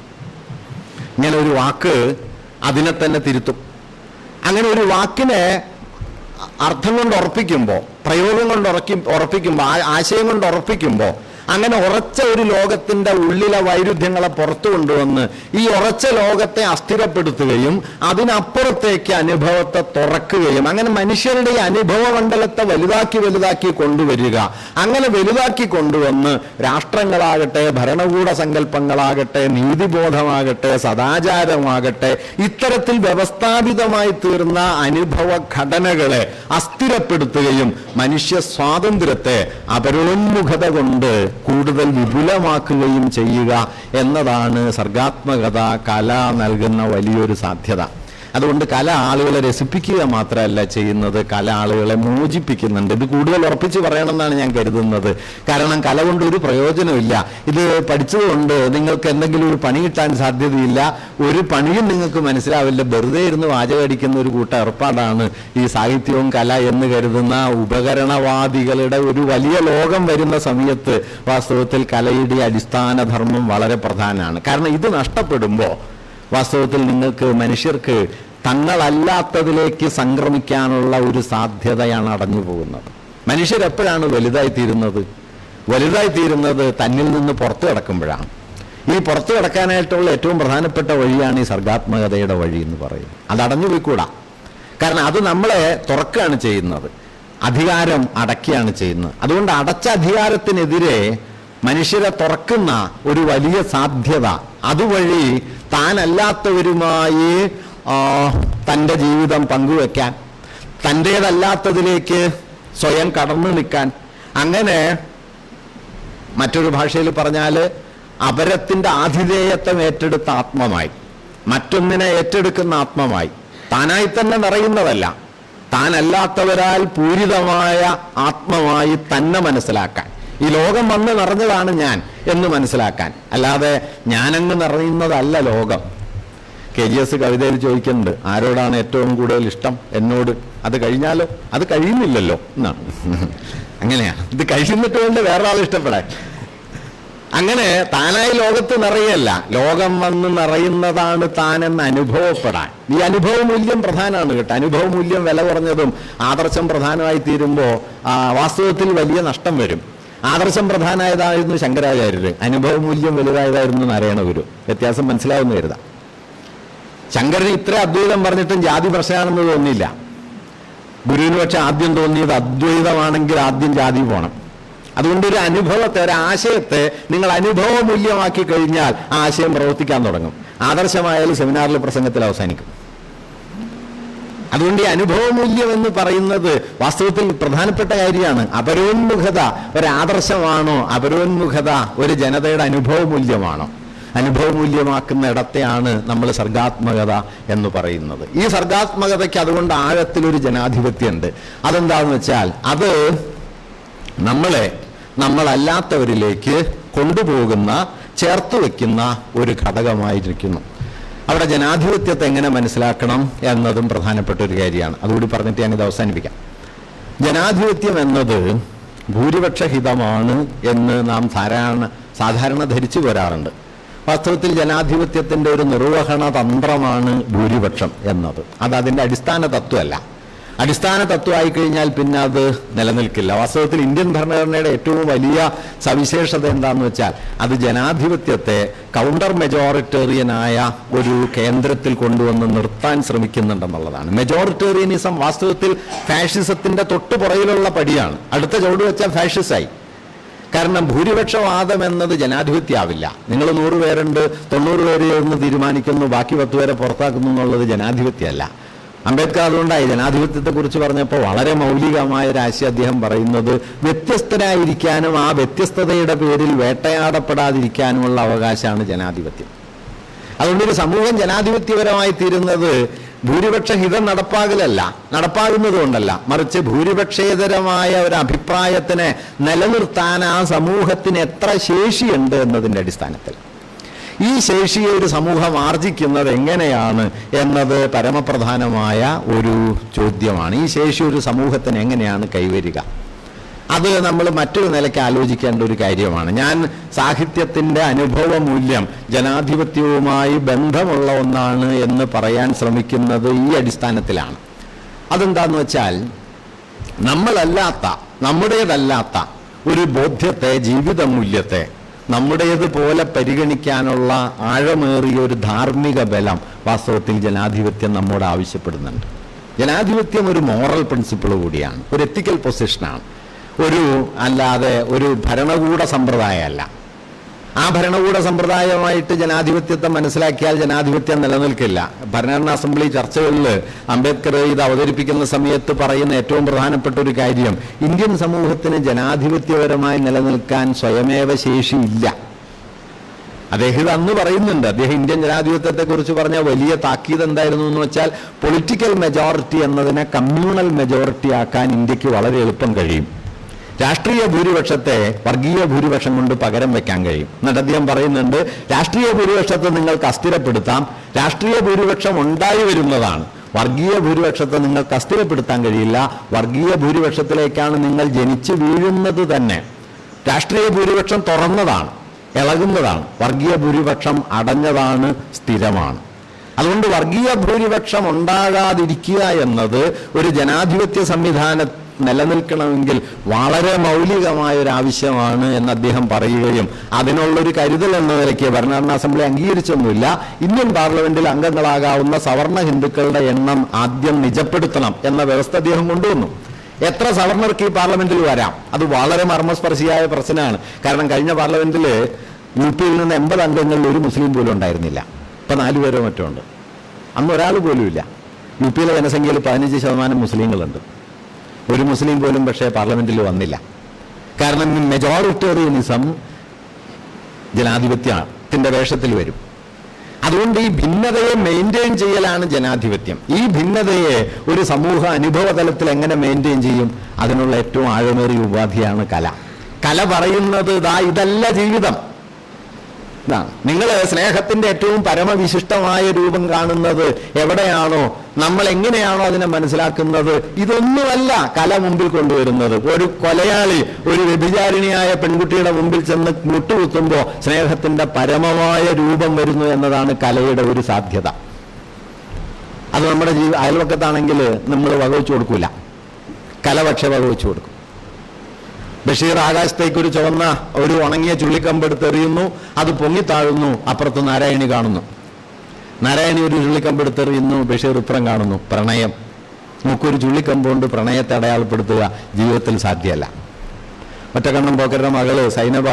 ഇങ്ങനെ ഒരു വാക്ക് അതിനെ തന്നെ തിരുത്തും. അങ്ങനെ ഒരു വാക്കിനെ അർത്ഥം കൊണ്ട് ഉറപ്പിക്കുമ്പോൾ, പ്രയോഗം കൊണ്ട് ഉറപ്പിക്കുമ്പോൾ, ആശയം കൊണ്ട് ഉറപ്പിക്കുമ്പോൾ, അങ്ങനെ ഉറച്ച ഒരു ലോകത്തിന്റെ ഉള്ളിലെ വൈരുദ്ധ്യങ്ങളെ പുറത്തു കൊണ്ടുവന്ന് ഈ ഉറച്ച ലോകത്തെ അസ്ഥിരപ്പെടുത്തുകയും അതിനപ്പുറത്തേക്ക് അനുഭവത്തെ തുറക്കുകയും, അങ്ങനെ മനുഷ്യരുടെ ഈ അനുഭവ മണ്ഡലത്തെ വലുതാക്കി കൊണ്ടുവരിക. അങ്ങനെ വലുതാക്കി കൊണ്ടുവന്ന് രാഷ്ട്രങ്ങളാകട്ടെ, ഭരണകൂട സങ്കല്പങ്ങളാകട്ടെ, നീതിബോധമാകട്ടെ, സദാചാരമാകട്ടെ, ഇത്തരത്തിൽ വ്യവസ്ഥാപിതമായി തീർന്ന അനുഭവ ഘടനകളെ അസ്ഥിരപ്പെടുത്തുകയും മനുഷ്യ സ്വാതന്ത്ര്യത്തെ അപരോന്മുഖത കൊണ്ട് കൂടുതൽ വിപുലമാക്കുകയും ചെയ്യുക എന്നതാണ് സർഗാത്മകത, കല നൽകുന്ന വലിയൊരു സാധ്യത. അതുകൊണ്ട് കല ആളുകളെ രസിപ്പിക്കുക മാത്രമല്ല ചെയ്യുന്നത്, കല ആളുകളെ മോചിപ്പിക്കുന്നുണ്ട്. ഇത് കൂടുതൽ ഉറപ്പിച്ച് പറയണമെന്നാണ് ഞാൻ കരുതുന്നത്. കാരണം കല കൊണ്ട് ഒരു പ്രയോജനമില്ല. ഇത് പഠിച്ചതുകൊണ്ട് നിങ്ങൾക്ക് എന്തെങ്കിലും ഒരു പണി കിട്ടാൻ സാധ്യതയില്ല. ഒരു പണിയും നിങ്ങൾക്ക് മനസ്സിലാവില്ല. വെറുതെ ഇരുന്ന് വാചകടിക്കുന്ന ഒരു കൂട്ടം ഏർപ്പാടാണ് ഈ സാഹിത്യവും കല എന്ന് കരുതുന്ന ഉപകരണവാദികളുടെ ഒരു വലിയ ലോകം വരുന്ന സമയത്ത് വാസ്തവത്തിൽ കലയുടെ അടിസ്ഥാന ധർമ്മം വളരെ പ്രധാനമാണ്. കാരണം ഇത് നഷ്ടപ്പെടുമ്പോൾ വാസ്തവത്തിൽ നിങ്ങൾക്ക് മനുഷ്യർക്ക് തങ്ങളല്ലാത്തതിലേക്ക് സംക്രമിക്കാനുള്ള ഒരു സാധ്യതയാണ് അടഞ്ഞു പോകുന്നത്. മനുഷ്യരെപ്പോഴാണ് വലുതായിത്തീരുന്നത് തന്നിൽ നിന്ന് പുറത്തു കിടക്കുമ്പോഴാണ്. ഈ പുറത്തു കിടക്കാനായിട്ടുള്ള ഏറ്റവും പ്രധാനപ്പെട്ട വഴിയാണ് ഈ സർഗാത്മകതയുടെ വഴി എന്ന് പറയും. അത് അടഞ്ഞു പോയിക്കൂടാ. കാരണം അത് നമ്മളെ തുറക്കുകയാണ് ചെയ്യുന്നത്, അധികാരം അടയ്ക്കുകയാണ് ചെയ്യുന്നത്. അതുകൊണ്ട് അടച്ച അധികാരത്തിനെതിരെ മനുഷ്യരെ തുറക്കുന്ന ഒരു വലിയ സാധ്യത, അതുവഴി താനല്ലാത്തവരുമായി തൻ്റെ ജീവിതം പങ്കുവെക്കാൻ, തൻ്റേതല്ലാത്തതിലേക്ക് സ്വയം കടന്നു നിൽക്കാൻ, അങ്ങനെ മറ്റൊരു ഭാഷയിൽ പറഞ്ഞാൽ അപരത്തിൻ്റെ ആതിഥേയത്വം ഏറ്റെടുത്ത ആത്മമായി, മറ്റൊന്നിനെ ഏറ്റെടുക്കുന്ന ആത്മമായി, താനായി തന്നെ നിറയുന്നതല്ല, താനല്ലാത്തവരാൽ പൂരിതമായ ആത്മമായി തന്നെ മനസ്സിലാക്കാൻ, ഈ ലോകം വന്ന് നിറഞ്ഞതാണ് ഞാൻ എന്ന് മനസ്സിലാക്കാൻ. അല്ലാതെ ഞാനങ്ങ് നിറയുന്നതല്ല ലോകം. KGS കവിതയിൽ ചോദിക്കുന്നുണ്ട്, ആരോടാണ് ഏറ്റവും കൂടുതൽ ഇഷ്ടം? എന്നോട്. അത് കഴിഞ്ഞാലോ? അത് കഴിയുന്നില്ലല്ലോ എന്നാണ്. അങ്ങനെയാ, ഇത് കഴിയുന്നിട്ട് കൊണ്ട് വേറൊരാൾ ഇഷ്ടപ്പെടാൻ. അങ്ങനെ താനായി ലോകത്ത് നിറയല്ല, ലോകം വന്ന് നിറയുന്നതാണ് താനെന്ന് അനുഭവപ്പെടാൻ. ഈ അനുഭവ മൂല്യം പ്രധാനമാണ് കേട്ടോ. അനുഭവ മൂല്യം വില കുറഞ്ഞതും ആദർശം പ്രധാനമായി തീരുമ്പോൾ വാസ്തവത്തിൽ വലിയ നഷ്ടം വരും. ആദർശം പ്രധാനമായതായിരുന്നു ശങ്കരാചാര്യര്, അനുഭവ മൂല്യം വലുതായതായിരുന്നു നാരായണഗുരു. വ്യത്യാസം മനസ്സിലാവുന്ന കരുതാം. ശങ്കരന് ഇത്ര അദ്വൈതം പറഞ്ഞിട്ടും ജാതി പ്രശ്നമാണെന്ന് തോന്നിയില്ല. ഗുരുവിന് പക്ഷെ ആദ്യം തോന്നിയത് അദ്വൈതമാണെങ്കിൽ ആദ്യം ജാതി പോകണം. അതുകൊണ്ട് ഒരു അനുഭവത്തെ, ഒരു ആശയത്തെ നിങ്ങൾ അനുഭവ മൂല്യമാക്കി കഴിഞ്ഞാൽ ആ ആശയം പ്രവർത്തിക്കാൻ തുടങ്ങും. ആദർശമായാലും സെമിനാറിൽ പ്രസംഗത്തിൽ അവസാനിക്കും. അതുകൊണ്ട് ഈ അനുഭവ മൂല്യം എന്ന് പറയുന്നത് വാസ്തവത്തിൽ പ്രധാനപ്പെട്ട കാര്യമാണ്. അപരോന്മുഖത ഒരാദർശമാണോ? അപരോന്മുഖത ഒരു ജനതയുടെ അനുഭവ മൂല്യമാണോ? അനുഭവ മൂല്യമാക്കുന്ന ഇടത്തെയാണ് നമ്മൾ സർഗാത്മകത എന്ന് പറയുന്നത്. ഈ സർഗാത്മകതയ്ക്ക് അതുകൊണ്ട് ആഴത്തിലൊരു ജനാധിപത്യമുണ്ട്. അതെന്താണെന്ന് വെച്ചാൽ അത് നമ്മളല്ലാത്തവരിലേക്ക് കൊണ്ടുപോകുന്ന, ചേർത്ത് വയ്ക്കുന്ന ഒരു ഘടകമായിരിക്കുന്നു. അവിടെ ജനാധിപത്യത്തെ എങ്ങനെ മനസ്സിലാക്കണം എന്നതും പ്രധാനപ്പെട്ട ഒരു കാര്യമാണ്. അതുകൂടി പറഞ്ഞിട്ട് ഞാനിത് അവസാനിപ്പിക്കാം. ജനാധിപത്യം എന്നത് ഭൂരിപക്ഷ ഹിതമാണ് എന്ന് നാം സാധാരണ ധരിച്ചു പോരാറുണ്ട്. വാസ്തവത്തിൽ ജനാധിപത്യത്തിൻ്റെ ഒരു നിർവഹണ തന്ത്രമാണ് ഭൂരിപക്ഷം എന്നത്. അത് അതിൻ്റെ അടിസ്ഥാന തത്വമല്ല. അടിസ്ഥാന തത്വമായി കഴിഞ്ഞാൽ പിന്നെ അത് നിലനിൽക്കില്ല. വാസ്തവത്തിൽ ഇന്ത്യൻ ഭരണഘടനയുടെ ഏറ്റവും വലിയ സവിശേഷത എന്താണെന്ന് വെച്ചാൽ അത് ജനാധിപത്യത്തെ കൗണ്ടർ മെജോറിറ്റേറിയനായ ഒരു കേന്ദ്രത്തിൽ കൊണ്ടുവന്ന് നിർത്താൻ ശ്രമിക്കുന്നുണ്ടെന്നുള്ളതാണ്. മെജോറിറ്റേറിയനിസം വാസ്തവത്തിൽ ഫാഷിസത്തിന്റെ തൊട്ടു പുറകിലുള്ള പടിയാണ്. അടുത്ത ചുവട് വെച്ചാൽ ഫാഷിസായി. കാരണം ഭൂരിപക്ഷവാദം എന്നത് ജനാധിപത്യമാവില്ല. നിങ്ങൾ 100 പേരുണ്ട്, 90 പേര് എന്ന് തീരുമാനിക്കുന്നു, ബാക്കി 10 പേരെ പുറത്താക്കുന്നു എന്നുള്ളത് ജനാധിപത്യമല്ല. അംബേദ്കർ അതുകൊണ്ടായി ജനാധിപത്യത്തെക്കുറിച്ച് പറഞ്ഞപ്പോൾ വളരെ മൗലികമായ ഒരു ആശയം അദ്ദേഹം പറയുന്നത് വ്യത്യസ്തരായിരിക്കാനും ആ വ്യത്യസ്തതയുടെ പേരിൽ വേട്ടയാടപ്പെടാതിരിക്കാനുമുള്ള അവകാശമാണ് ജനാധിപത്യം. അതുകൊണ്ടൊരു സമൂഹം ജനാധിപത്യപരമായി തീരുന്നത് ഭൂരിപക്ഷ ഹിതം നടപ്പാകുന്നത് കൊണ്ടല്ല, മറിച്ച് ഭൂരിപക്ഷേതരമായ ഒരു അഭിപ്രായത്തിനെ നിലനിർത്താൻ ആ സമൂഹത്തിന് എത്ര ശേഷിയുണ്ട് എന്നതിൻ്റെ അടിസ്ഥാനത്തിൽ. ഈ ശേഷിയെ ഒരു സമൂഹം ആർജിക്കുന്നത് എങ്ങനെയാണ് എന്നത് പരമപ്രധാനമായ ഒരു ചോദ്യമാണ്. ഈ ശേഷി ഒരു സമൂഹത്തിന് എങ്ങനെയാണ് കൈവരിക? അത് നമ്മൾ മറ്റൊരു നിലയ്ക്ക് ആലോചിക്കേണ്ട ഒരു കാര്യമാണ്. ഞാൻ സാഹിത്യത്തിൻ്റെ അനുഭവ മൂല്യം ജനാധിപത്യവുമായി ബന്ധമുള്ള ഒന്നാണ് എന്ന് പറയാൻ ശ്രമിക്കുന്നത് ഈ അടിസ്ഥാനത്തിലാണ്. അതെന്താന്ന് വെച്ചാൽ നമ്മുടേതല്ലാത്ത ഒരു ബോധ്യത്തെ, ജീവിത മൂല്യത്തെ നമ്മുടേതുപോലെ പരിഗണിക്കാനുള്ള ആഴമേറിയ ഒരു ധാർമ്മിക ബലം വാസ്തവത്തിൽ ജനാധിപത്യം നമ്മോട് ആവശ്യപ്പെടുന്നുണ്ട്. ജനാധിപത്യം ഒരു മോറൽ പ്രിൻസിപ്പിൾ കൂടിയാണ്, ഒരു എത്തിക്കൽ പൊസിഷനാണ്, അല്ലാതെ ഒരു ഭരണകൂട സമ്പ്രദായമല്ല. ആ ഭരണകൂട സമ്പ്രദായമായിട്ട് ജനാധിപത്യത്തെ മനസ്സിലാക്കിയാൽ ജനാധിപത്യം നിലനിൽക്കില്ല. ഭരണഘടനാ അസംബ്ലി ചർച്ചകളിൽ അംബേദ്കർ ഇത് അവതരിപ്പിക്കുന്ന സമയത്ത് പറയുന്ന ഏറ്റവും പ്രധാനപ്പെട്ട ഒരു കാര്യം, ഇന്ത്യൻ സമൂഹത്തിന് ജനാധിപത്യപരമായി നിലനിൽക്കാൻ സ്വയമേവ ശേഷിയില്ല. അദ്ദേഹം ഇത് അന്ന് പറയുന്നുണ്ട്. അദ്ദേഹം ഇന്ത്യൻ ജനാധിപത്യത്തെക്കുറിച്ച് പറഞ്ഞ വലിയ താക്കീത് എന്തായിരുന്നു എന്ന് വെച്ചാൽ, പൊളിറ്റിക്കൽ മെജോറിറ്റി എന്നതിനെ കമ്മ്യൂണൽ മെജോറിറ്റി ആക്കാൻ ഇന്ത്യക്ക് വളരെ എളുപ്പം കഴിയും. രാഷ്ട്രീയ ഭൂരിപക്ഷത്തെ വർഗീയ ഭൂരിപക്ഷം കൊണ്ട് പകരം വെക്കാൻ കഴിയും. എന്നിട്ട് അദ്ദേഹം പറയുന്നുണ്ട്, രാഷ്ട്രീയ ഭൂരിപക്ഷത്തെ നിങ്ങൾക്ക് അസ്ഥിരപ്പെടുത്താം, രാഷ്ട്രീയ ഭൂരിപക്ഷം ഉണ്ടായി വരുന്നതാണ്, വർഗീയ ഭൂരിപക്ഷത്തെ നിങ്ങൾക്ക് അസ്ഥിരപ്പെടുത്താൻ കഴിയില്ല, വർഗീയ ഭൂരിപക്ഷത്തിലേക്കാണ് നിങ്ങൾ ജനിച്ചു വീഴുന്നത് തന്നെ. രാഷ്ട്രീയ ഭൂരിപക്ഷം തുറന്നതാണ്, ഇളകുന്നതാണ്, വർഗീയ ഭൂരിപക്ഷം അടഞ്ഞതാണ്, സ്ഥിരമാണ്. അതുകൊണ്ട് വർഗീയ ഭൂരിപക്ഷം ഉണ്ടാകാതിരിക്കുക എന്നത് ഒരു ജനാധിപത്യ സംവിധാനം നിലനിൽക്കണമെങ്കിൽ വളരെ മൗലികമായ ഒരു ആവശ്യമാണ് എന്ന് അദ്ദേഹം പറയുകയും അതിനുള്ളൊരു കരുതൽ എന്ന നിലയ്ക്ക് ഭരണഘടനാ അസംബ്ലി അംഗീകരിച്ചൊന്നുമില്ല, ഇന്ത്യൻ പാർലമെന്റിൽ അംഗങ്ങളാകാവുന്ന സവർണ ഹിന്ദുക്കളുടെ എണ്ണം ആദ്യം നിജപ്പെടുത്തണം എന്ന വ്യവസ്ഥ അദ്ദേഹം കൊണ്ടുവന്നു. എത്ര സവർണർക്ക് ഈ പാർലമെന്റിൽ വരാം? അത് വളരെ മർമ്മസ്പർശിയായ പ്രശ്നമാണ്. കാരണം കഴിഞ്ഞ പാർലമെന്റിൽ UP യിൽ നിന്ന് 80 അംഗങ്ങളിൽ ഒരു മുസ്ലിം പോലും ഉണ്ടായിരുന്നില്ല. ഇപ്പം 4 പേരോ മറ്റോ ഉണ്ട്. അന്ന് ഒരാൾ പോലും ഇല്ല. UP യിലെ ജനസംഖ്യയിൽ 15% മുസ്ലിങ്ങളുണ്ട്. ഒരു മുസ്ലിം പോലും പക്ഷേ പാർലമെന്റിൽ വന്നില്ല. കാരണം മെജോറിറ്റേറിയനിസം ജനാധിപത്യത്തിന്റെ വേഷത്തിൽ വരും. അതുകൊണ്ട് ഈ ഭിന്നതയെ മെയിൻറ്റെയിൻ ചെയ്യലാണ് ജനാധിപത്യം. ഈ ഭിന്നതയെ ഒരു സമൂഹ അനുഭവ തലത്തിൽ എങ്ങനെ മെയിൻറ്റെയിൻ ചെയ്യും? അതിനുള്ള ഏറ്റവും ആഴമേറിയ ഉപാധിയാണ് കല. കല പറയുന്നത് ഇതല്ല ജീവിതം. നിങ്ങൾ സ്നേഹത്തിന്റെ ഏറ്റവും പരമവിശിഷ്ടമായ രൂപം കാണുന്നത് എവിടെയാണോ, നമ്മൾ എങ്ങനെയാണോ അതിനെ മനസ്സിലാക്കുന്നത്, ഇതൊന്നുമല്ല കല മുമ്പിൽ കൊണ്ടുവരുന്നത്. ഒരു കൊലയാളി ഒരു വ്യഭിചാരിണിയായ പെൺകുട്ടിയുടെ മുമ്പിൽ ചെന്ന് മുട്ടുകുത്തുമ്പോൾ സ്നേഹത്തിന്റെ പരമമായ രൂപം വരുന്നു എന്നതാണ് കലയുടെ ഒരു സാധ്യത. അത് നമ്മുടെ അയൽവക്കത്താണെങ്കിൽ നമ്മൾ വകവെച്ചു കൊടുക്കൂല, കല പക്ഷെ വകവെച്ചു കൊടുക്കും. ബഷീർ ആകാശത്തേക്ക് ഒരു ചുവന്ന ഒരു ഉണങ്ങിയ ചുള്ളിക്കമ്പെടുത്ത് എറിയുന്നു, അത് പൊങ്ങിത്താഴുന്നു, അപ്പുറത്ത് നാരായണി കാണുന്നു. നാരായണി ഒരു ചുള്ളിക്കമ്പെടുത്തെറിയുന്നു, ബഷീർ ഇപ്പുറം കാണുന്നു. പ്രണയം. നമുക്കൊരു ചുള്ളിക്കമ്പ് കൊണ്ട് പ്രണയത്തെ അടയാളപ്പെടുത്തുക ജീവിതത്തിൽ സാധ്യമല്ല. ഒറ്റക്കണ്ണം പോക്കരുടെ മകള് സൈനബ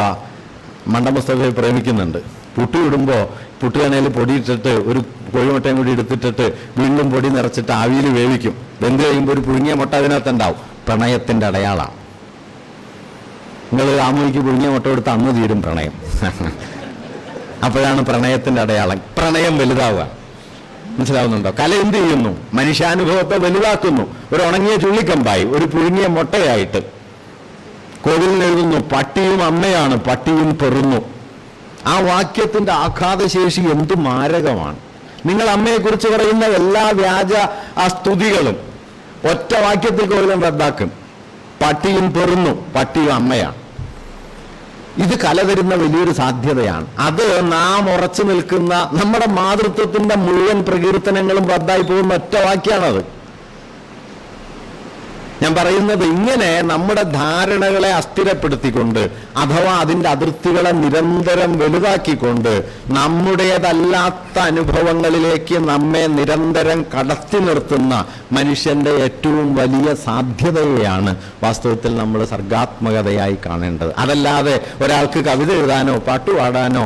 മണ്ടമുസ്തഫയെ പ്രേമിക്കുന്നുണ്ട്. പുട്ടുവിടുമ്പോൾ പുട്ടുകണയിൽ പൊടിയിട്ടിട്ട് ഒരു കോഴിമുട്ടയും കൂടി എടുത്തിട്ടിട്ട് വീണ്ടും പൊടി നിറച്ചിട്ട് ആവിയിൽ വേവിക്കും. വെന്ത് കഴിയുമ്പോൾ ഒരു പുഴുങ്ങിയ മുട്ട അതിനകത്തുണ്ടാവും. പ്രണയത്തിന്റെ അടയാളമാണ്. നിങ്ങൾ ആമോയ്ക്ക് പുഴുങ്ങിയ മുട്ട എടുത്ത് അന്ന് തീരും പ്രണയം. അപ്പോഴാണ് പ്രണയത്തിന്റെ അടയാളം. പ്രണയം വലുതാവുക. മനസ്സിലാവുന്നുണ്ടോ? കല എന്ത് ചെയ്യുന്നു? മനുഷ്യാനുഭവത്തെ വലുതാക്കുന്നു. ഒരു ഉണങ്ങിയ ചുള്ളിക്കമ്പായി, ഒരു പുഴുങ്ങിയ മുട്ടയായിട്ട്. കോവിലിൽ എഴുതുന്നു, പട്ടിയും അമ്മയാണ്, പട്ടിയും പെറുന്നു. ആ വാക്യത്തിന്റെ ആഘാതശേഷി എന്ത് മാരകമാണ്! നിങ്ങൾ അമ്മയെക്കുറിച്ച് പറയുന്ന എല്ലാ വ്യാജ ആ സ്തുതികളും ഒറ്റ വാക്യത്തിൽ കോവിലം റദ്ദാക്കും. പട്ടിയും പെറുന്നു, പട്ടിയും അമ്മയാണ്. ഇത് കല തരുന്ന വലിയൊരു സാധ്യതയാണ്. അത് നാം ഉറച്ചു നിൽക്കുന്ന നമ്മുടെ മാതൃത്വത്തിന്റെ മുഴുവൻ പ്രകീർത്തനങ്ങളും റദ്ദായി പോകുന്ന ഒറ്റ വാക്യാണത്. ഞാൻ പറയുന്നത് ഇങ്ങനെ നമ്മുടെ ധാരണകളെ അസ്ഥിരപ്പെടുത്തിക്കൊണ്ട് അഥവാ അതിൻ്റെ അതിർത്തികളെ നിരന്തരം വലുതാക്കിക്കൊണ്ട് നമ്മുടേതല്ലാത്ത അനുഭവങ്ങളിലേക്ക് നമ്മെ നിരന്തരം കടത്തി നിർത്തുന്ന മനുഷ്യന്റെ ഏറ്റവും വലിയ സാധ്യതയെയാണ് വാസ്തവത്തിൽ നമ്മൾ സർഗാത്മകതയായി കാണേണ്ടത്. അതല്ലാതെ ഒരാൾക്ക് കവിത എഴുതാനോ പാട്ട് പാടാനോ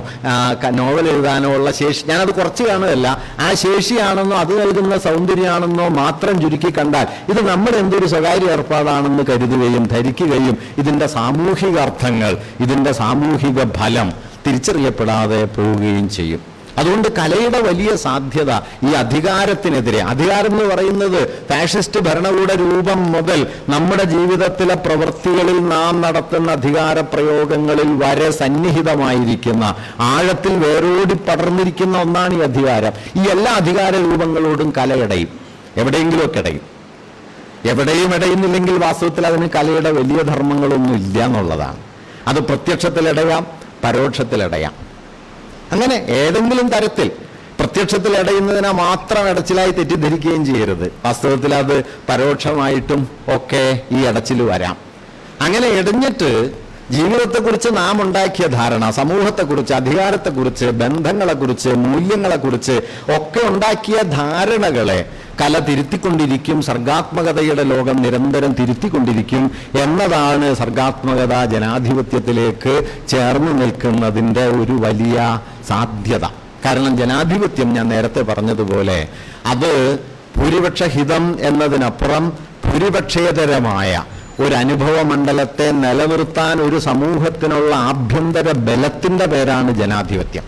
നോവൽ എഴുതാനോ ഉള്ള ശേഷി, ഞാനത് കുറച്ച് കാണുകയല്ല, ആ ശേഷിയാണെന്നോ അത് നൽകുന്ന സൗന്ദര്യമാണെന്നോ മാത്രം ചുരുക്കി കണ്ടാൽ ഇത് നമ്മുടെ എന്തൊരു സ്വകാര്യ ഏർപ്പാടാണെന്ന് കരുതുകയും ധരിക്കുകയും ഇതിന്റെ സാമൂഹിക അർത്ഥങ്ങൾ, ഇതിന്റെ സാമൂഹിക ഫലം തിരിച്ചറിയപ്പെടാതെ പോവുകയും ചെയ്യും. അതുകൊണ്ട് കലയുടെ വലിയ സാധ്യത ഈ അധികാരത്തിനെതിരെ, അധികാരം എന്ന് പറയുന്നത് ഫാഷിസ്റ്റ് ഭരണകൂട രൂപം മുതൽ നമ്മുടെ ജീവിതത്തിലെ പ്രവൃത്തികളിൽ നാം നടത്തുന്ന അധികാര പ്രയോഗങ്ങളിൽ വരെ സന്നിഹിതമായിരിക്കുന്ന, ആഴത്തിൽ വേരോടി പടർന്നിരിക്കുന്ന ഒന്നാണ് ഈ അധികാരം. ഈ എല്ലാ അധികാര രൂപങ്ങളോടും കലയടയും, എവിടെയെങ്കിലുമൊക്കെ ഇടയും. എവിടെയും ഇടയുന്നില്ലെങ്കിൽ വാസ്തവത്തിൽ അതിന് കലയുടെ വലിയ ധർമ്മങ്ങളൊന്നും ഇല്ല എന്നുള്ളതാണ്. അത് പ്രത്യക്ഷത്തിലിടയാം, പരോക്ഷത്തിലിടയാം. അങ്ങനെ ഏതെങ്കിലും തരത്തിൽ പ്രത്യക്ഷത്തിൽ ഇടയുന്നതിനെ മാത്രം ഇടച്ചിലായി തെറ്റിദ്ധരിക്കുകയും ചെയ്യരുത്. വാസ്തവത്തിൽ അത് പരോക്ഷമായിട്ടും ഒക്കെ ഈ ഇടച്ചിൽ വരാം. അങ്ങനെ ഇടഞ്ഞിട്ട് ജീവിതത്തെക്കുറിച്ച് നാം ഉണ്ടാക്കിയ ധാരണ, സമൂഹത്തെക്കുറിച്ച്, അധികാരത്തെക്കുറിച്ച്, ബന്ധങ്ങളെക്കുറിച്ച്, മൂല്യങ്ങളെക്കുറിച്ച് ഒക്കെ ഉണ്ടാക്കിയ ധാരണകളെ കല തിരുത്തിക്കൊണ്ടിരിക്കും. സർഗാത്മകതയുടെ ലോകം നിരന്തരം തിരുത്തിക്കൊണ്ടിരിക്കും എന്നതാണ് സർഗാത്മകത ജനാധിപത്യത്തിലേക്ക് ചേർന്ന് നിൽക്കുന്നതിൻ്റെ ഒരു വലിയ സാധ്യത. കാരണം ജനാധിപത്യം, ഞാൻ നേരത്തെ പറഞ്ഞതുപോലെ, അത് ഭൂരിപക്ഷ ഹിതം എന്നതിനപ്പുറം ഭൂരിപക്ഷേതരമായ ഒരു അനുഭവ മണ്ഡലത്തെ നിലനിർത്താൻ ഒരു സമൂഹത്തിനുള്ള ആഭ്യന്തര ബലത്തിൻ്റെ പേരാണ് ജനാധിപത്യം.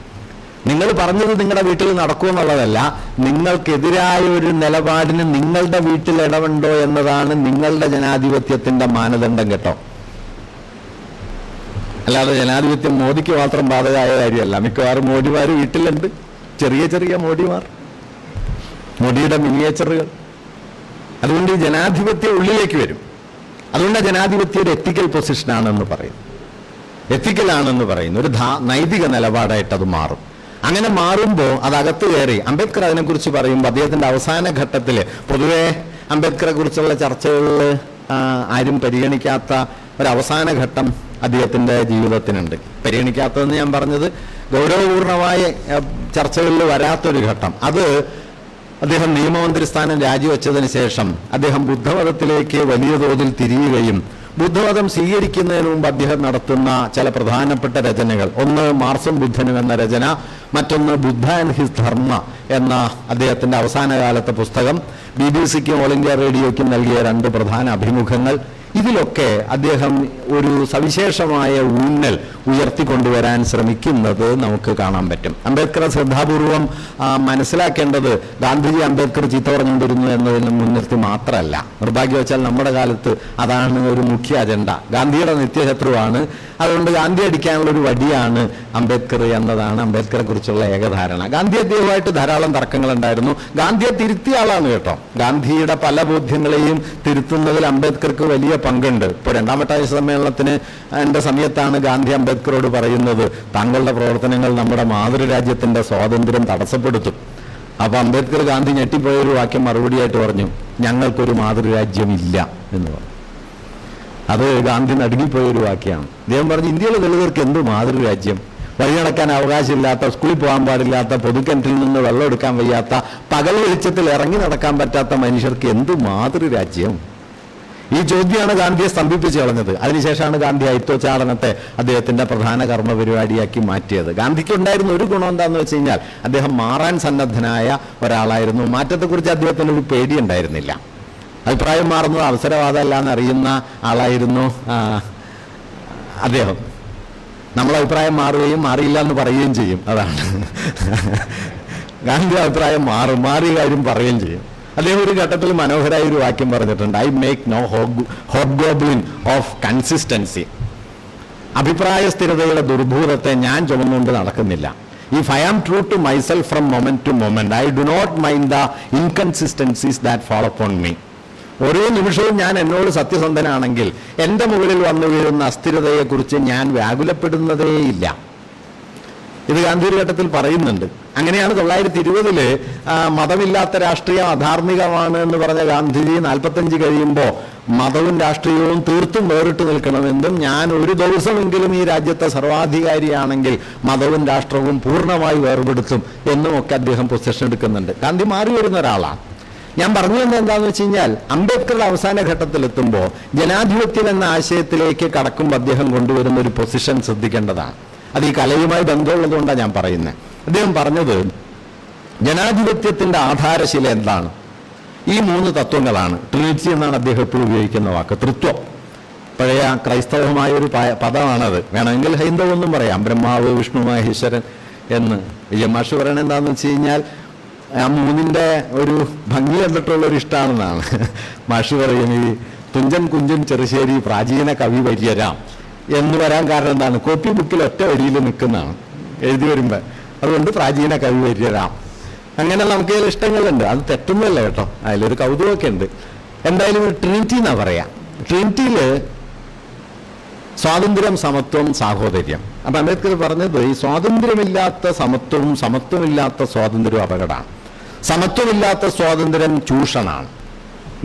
നിങ്ങൾ പറഞ്ഞത് നിങ്ങളുടെ വീട്ടിൽ നടക്കുമെന്നുള്ളതല്ല, നിങ്ങൾക്കെതിരായ ഒരു നിലപാടിന് നിങ്ങളുടെ വീട്ടിൽ ഇടവുണ്ടോ എന്നതാണ് നിങ്ങളുടെ ജനാധിപത്യത്തിൻ്റെ മാനദണ്ഡം കേട്ടോ. അല്ലാതെ ജനാധിപത്യം മോദിക്ക് മാത്രം ബാധകമായ കാര്യമല്ല. മിക്കവാറും മോഡിമാർ വീട്ടിലുണ്ട്, ചെറിയ ചെറിയ മോഡിമാർ, മോഡിയുടെ മിനിയേച്ചറുകൾ. അതുകൊണ്ട് ഈ ജനാധിപത്യം ഉള്ളിലേക്ക് വരും. അതുകൊണ്ട് ജനാധിപത്യം ഒരു എത്തിക്കൽ പൊസിഷനാണെന്ന് പറയും, എത്തിക്കലാണെന്ന് പറയുന്നു, ഒരു നൈതിക നിലപാടായിട്ട് അത് മാറും. അങ്ങനെ മാറുമ്പോൾ അതകത്ത് കയറി അംബേദ്കർ അതിനെക്കുറിച്ച് പറയുമ്പോൾ അദ്ദേഹത്തിൻ്റെ അവസാന ഘട്ടത്തിൽ, പൊതുവെ അംബേദ്കറെ കുറിച്ചുള്ള ചർച്ചകളിൽ ആരും പരിഗണിക്കാത്ത ഒരവസാന ഘട്ടം അദ്ദേഹത്തിൻ്റെ ജീവിതത്തിനുണ്ട്. പരിഗണിക്കാത്തതെന്ന് ഞാൻ പറഞ്ഞത് ഗൗരവപൂർണമായ ചർച്ചകളിൽ വരാത്തൊരു ഘട്ടം. അത് അദ്ദേഹം നിയമമന്ത്രി സ്ഥാനം രാജിവെച്ചതിന് ശേഷം അദ്ദേഹം ബുദ്ധമതത്തിലേക്ക് വലിയ തോതിൽ തിരിയുകയും ബുദ്ധമതം സ്വീകരിക്കുന്നതിന് മുമ്പ് അദ്ദേഹം നടത്തുന്ന ചില പ്രധാനപ്പെട്ട രചനകൾ, ഒന്ന് മാർസും ബുദ്ധനും എന്ന രചന, മറ്റൊന്ന് ബുദ്ധ ആൻഡ് ഹിസ് ധർമ്മ എന്ന അദ്ദേഹത്തിൻ്റെ അവസാന കാലത്തെ പുസ്തകം, BBC-ക്കും ഓൾ ഇന്ത്യ റേഡിയോയ്ക്കും നൽകിയ 2 പ്രധാന അഭിമുഖങ്ങൾ. ഇതിലൊക്കെ അദ്ദേഹം ഒരു സവിശേഷമായ ഊന്നൽ ഉയർത്തിക്കൊണ്ടുവരാൻ ശ്രമിക്കുന്നത് നമുക്ക് കാണാൻ പറ്റും. അംബേദ്കറെ ശ്രദ്ധാപൂർവം മനസ്സിലാക്കേണ്ടത് ഗാന്ധിജി അംബേദ്കർ ചീത്ത പറഞ്ഞുകൊണ്ടിരുന്നു എന്നതിന് മുൻനിർത്തി മാത്രമല്ല. നിർഭാഗ്യവശാൽ നമ്മുടെ കാലത്ത് അതാണ് ഒരു മുഖ്യ അജണ്ട. ഗാന്ധിയുടെ നിത്യശത്രുവാണ്, അതുകൊണ്ട് ഗാന്ധി അടിക്കാനുള്ള ഒരു വടിയാണ് അംബേദ്കർ എന്നതാണ് അംബേദ്കറെ കുറിച്ചുള്ള ഏകധാരണ. ഗാന്ധി അദ്ദേഹമായിട്ട് ധാരാളം തർക്കങ്ങളുണ്ടായിരുന്നു. ഗാന്ധിയെ തിരുത്തിയ ആളാണ് കേട്ടോ. ഗാന്ധിയുടെ പല ബോധ്യങ്ങളെയും തിരുത്തുന്നതിൽ അംബേദ്കർക്ക് വലിയ പങ്കുണ്ട്. ഇപ്പോൾ 2ാം വട്ടായ സമ്മേളനത്തിന് എൻ്റെ സമയത്താണ് ഗാന്ധി അംബേദ്കറോട് പറയുന്നത്, താങ്കളുടെ പ്രവർത്തനങ്ങൾ നമ്മുടെ മാതൃരാജ്യത്തിൻ്റെ സ്വാതന്ത്ര്യം തടസ്സപ്പെടുത്തും. അപ്പോൾ അംബേദ്കർ ഗാന്ധി ഞെട്ടിപ്പോയൊരു വാക്യം മറുപടിയായിട്ട് പറഞ്ഞു, ഞങ്ങൾക്കൊരു മാതൃരാജ്യമില്ല എന്ന് പറഞ്ഞു. അത് ഗാന്ധി നടുങ്ങിപ്പോയൊരു വാക്യമാണ്. അദ്ദേഹം പറഞ്ഞു, ഇന്ത്യയിലെ ദളിതർക്ക് എന്ത് മാതൃരാജ്യം? വഴി നടക്കാൻ അവകാശമില്ലാത്ത, സ്കൂളിൽ പോകാൻ പാടില്ലാത്ത, പൊതുക്കിണറ്റിൽ നിന്ന് വെള്ളം എടുക്കാൻ വയ്യാത്ത, പകൽ വെളിച്ചത്തിൽ ഇറങ്ങി നടക്കാൻ പറ്റാത്ത മനുഷ്യർക്ക് എന്ത് മാതൃരാജ്യം? ഈ ചോദ്യമാണ് ഗാന്ധിയെ സ്തംഭിപ്പിച്ച് കളഞ്ഞത്. അതിനുശേഷമാണ് ഗാന്ധി അയിത്തോച്ചാടനത്തെ അദ്ദേഹത്തിൻ്റെ പ്രധാന കർമ്മ പരിപാടിയാക്കി മാറ്റിയത്. ഗാന്ധിക്ക് ഉണ്ടായിരുന്ന ഒരു ഗുണം എന്താണെന്ന് വെച്ച് കഴിഞ്ഞാൽ അദ്ദേഹം മാറാൻ സന്നദ്ധനായ ഒരാളായിരുന്നു. മാറ്റത്തെക്കുറിച്ച് അദ്ദേഹത്തിന് ഒരു പേടിയുണ്ടായിരുന്നില്ല. അഭിപ്രായം മാറുന്നത് അവസരവാദമല്ല എന്നറിയുന്ന ആളായിരുന്നു അദ്ദേഹം. നമ്മളെ അഭിപ്രായം മാറുകയും മാറിയില്ല എന്ന് പറയുകയും ചെയ്യും. അതാണ് ഗാന്ധി അഭിപ്രായം മാറിയ കാര്യം പറയുകയും ചെയ്യും. അദ്ദേഹം ഒരു ഘട്ടത്തിൽ മനോഹരമായ ഒരു വാക്യം പറഞ്ഞിട്ടുണ്ട്, I make no hobgoblin of consistency. അഭിപ്രായ സ്ഥിരതയുടെ ദുർഭൂതത്തെ ഞാൻ ചുമന്നുകൊണ്ട് നടക്കുന്നില്ല. If I am true to myself from moment to moment, I do not mind the inconsistencies that fall upon me. ഓരോ നിമിഷവും ഞാൻ എന്നോട് സത്യസന്ധനാണെങ്കിൽ എൻ്റെ മുകളിൽ വന്നു വീഴുന്ന അസ്ഥിരതയെക്കുറിച്ച് ഞാൻ വ്യാകുലപ്പെടുന്നതേയില്ല. ഇത് ഗാന്ധി ഒരു ഘട്ടത്തിൽ പറയുന്നുണ്ട്. അങ്ങനെയാണ് 1920 മതമില്ലാത്ത രാഷ്ട്രീയം അധാർമികമാണ് എന്ന് പറഞ്ഞ ഗാന്ധിജി 45 കഴിയുമ്പോൾ മതവും രാഷ്ട്രീയവും തീർത്തും വേറിട്ട് നിൽക്കണമെന്നും, ഞാൻ ഒരു ദിവസമെങ്കിലും ഈ രാജ്യത്തെ സർവാധികാരിയാണെങ്കിൽ മതവും രാഷ്ട്രവും പൂർണ്ണമായി വേർപെടുത്തും എന്നുമൊക്കെ അദ്ദേഹം പൊസിഷൻ എടുക്കുന്നുണ്ട്. ഗാന്ധി മാറി വരുന്ന ഒരാളാണ്. ഞാൻ പറഞ്ഞു തന്നെ എന്താണെന്ന് വെച്ച് കഴിഞ്ഞാൽ, അംബേദ്കറുടെ അവസാന ഘട്ടത്തിലെത്തുമ്പോൾ ജനാധിപത്യം എന്ന ആശയത്തിലേക്ക് കടക്കുമ്പോൾ അദ്ദേഹം കൊണ്ടുവരുന്ന ഒരു പൊസിഷൻ ശ്രദ്ധിക്കേണ്ടതാണ്. അത് ഈ കലയുമായി ബന്ധമുള്ളതുകൊണ്ടാണ് ഞാൻ പറയുന്നത്. അദ്ദേഹം പറഞ്ഞത് ജനാധിപത്യത്തിൻ്റെ ആധാരശില എന്താണ്? ഈ 3 തത്വങ്ങളാണ്. ട്രിനിറ്റി എന്നാണ് അദ്ദേഹം എപ്പോഴും ഉപയോഗിക്കുന്ന വാക്ക്, തൃത്വം. പഴയ ക്രൈസ്തവമായ ഒരു പദമാണത്. വേണമെങ്കിൽ ഹൈന്ദവെന്നും പറയാം, ബ്രഹ്മാവ്, വിഷ്ണു, മഹേശ്വരൻ എന്ന്. വിജയമാഷ് പറയണത് എന്താണെന്ന് വെച്ച് കഴിഞ്ഞാൽ, ആ 3ന്റെ ഒരു ഭംഗി കണ്ടിട്ടുള്ളൊരു ഇഷ്ടമാണെന്നാണ് മാഷ് പറയും. ഈ തുഞ്ചൻ കുഞ്ചൻ ചെറുശ്ശേരി പ്രാചീന കവി വര്യരാം എന്ന് വരാൻ കാരണം എന്താണ്? കോപ്പി ബുക്കിൽ ഒറ്റ വരിയിൽ നിൽക്കുന്നതാണ് എഴുതി വരുമ്പോൾ. അതുകൊണ്ട് പ്രാചീന കവി വര്യരാം. അങ്ങനെ നമുക്ക് ഇഷ്ടങ്ങളുണ്ട്, അത് തെറ്റൊന്നുമല്ല കേട്ടോ, അതിലൊരു കൗതുകമൊക്കെ ഉണ്ട്. എന്തായാലും ട്രിനിറ്റി എന്നാ പറയാ. ട്രിനിറ്റിയിൽ സ്വാതന്ത്ര്യം, സമത്വം, സാഹോദര്യം. അപ്പൊ അംബേദ്കർ പറഞ്ഞത് ഈ സ്വാതന്ത്ര്യമില്ലാത്ത സമത്വവും സമത്വമില്ലാത്ത സ്വാതന്ത്ര്യവും അപകടമാണ്. സമത്വമില്ലാത്ത സ്വാതന്ത്ര്യം ചൂഷണമാണ്,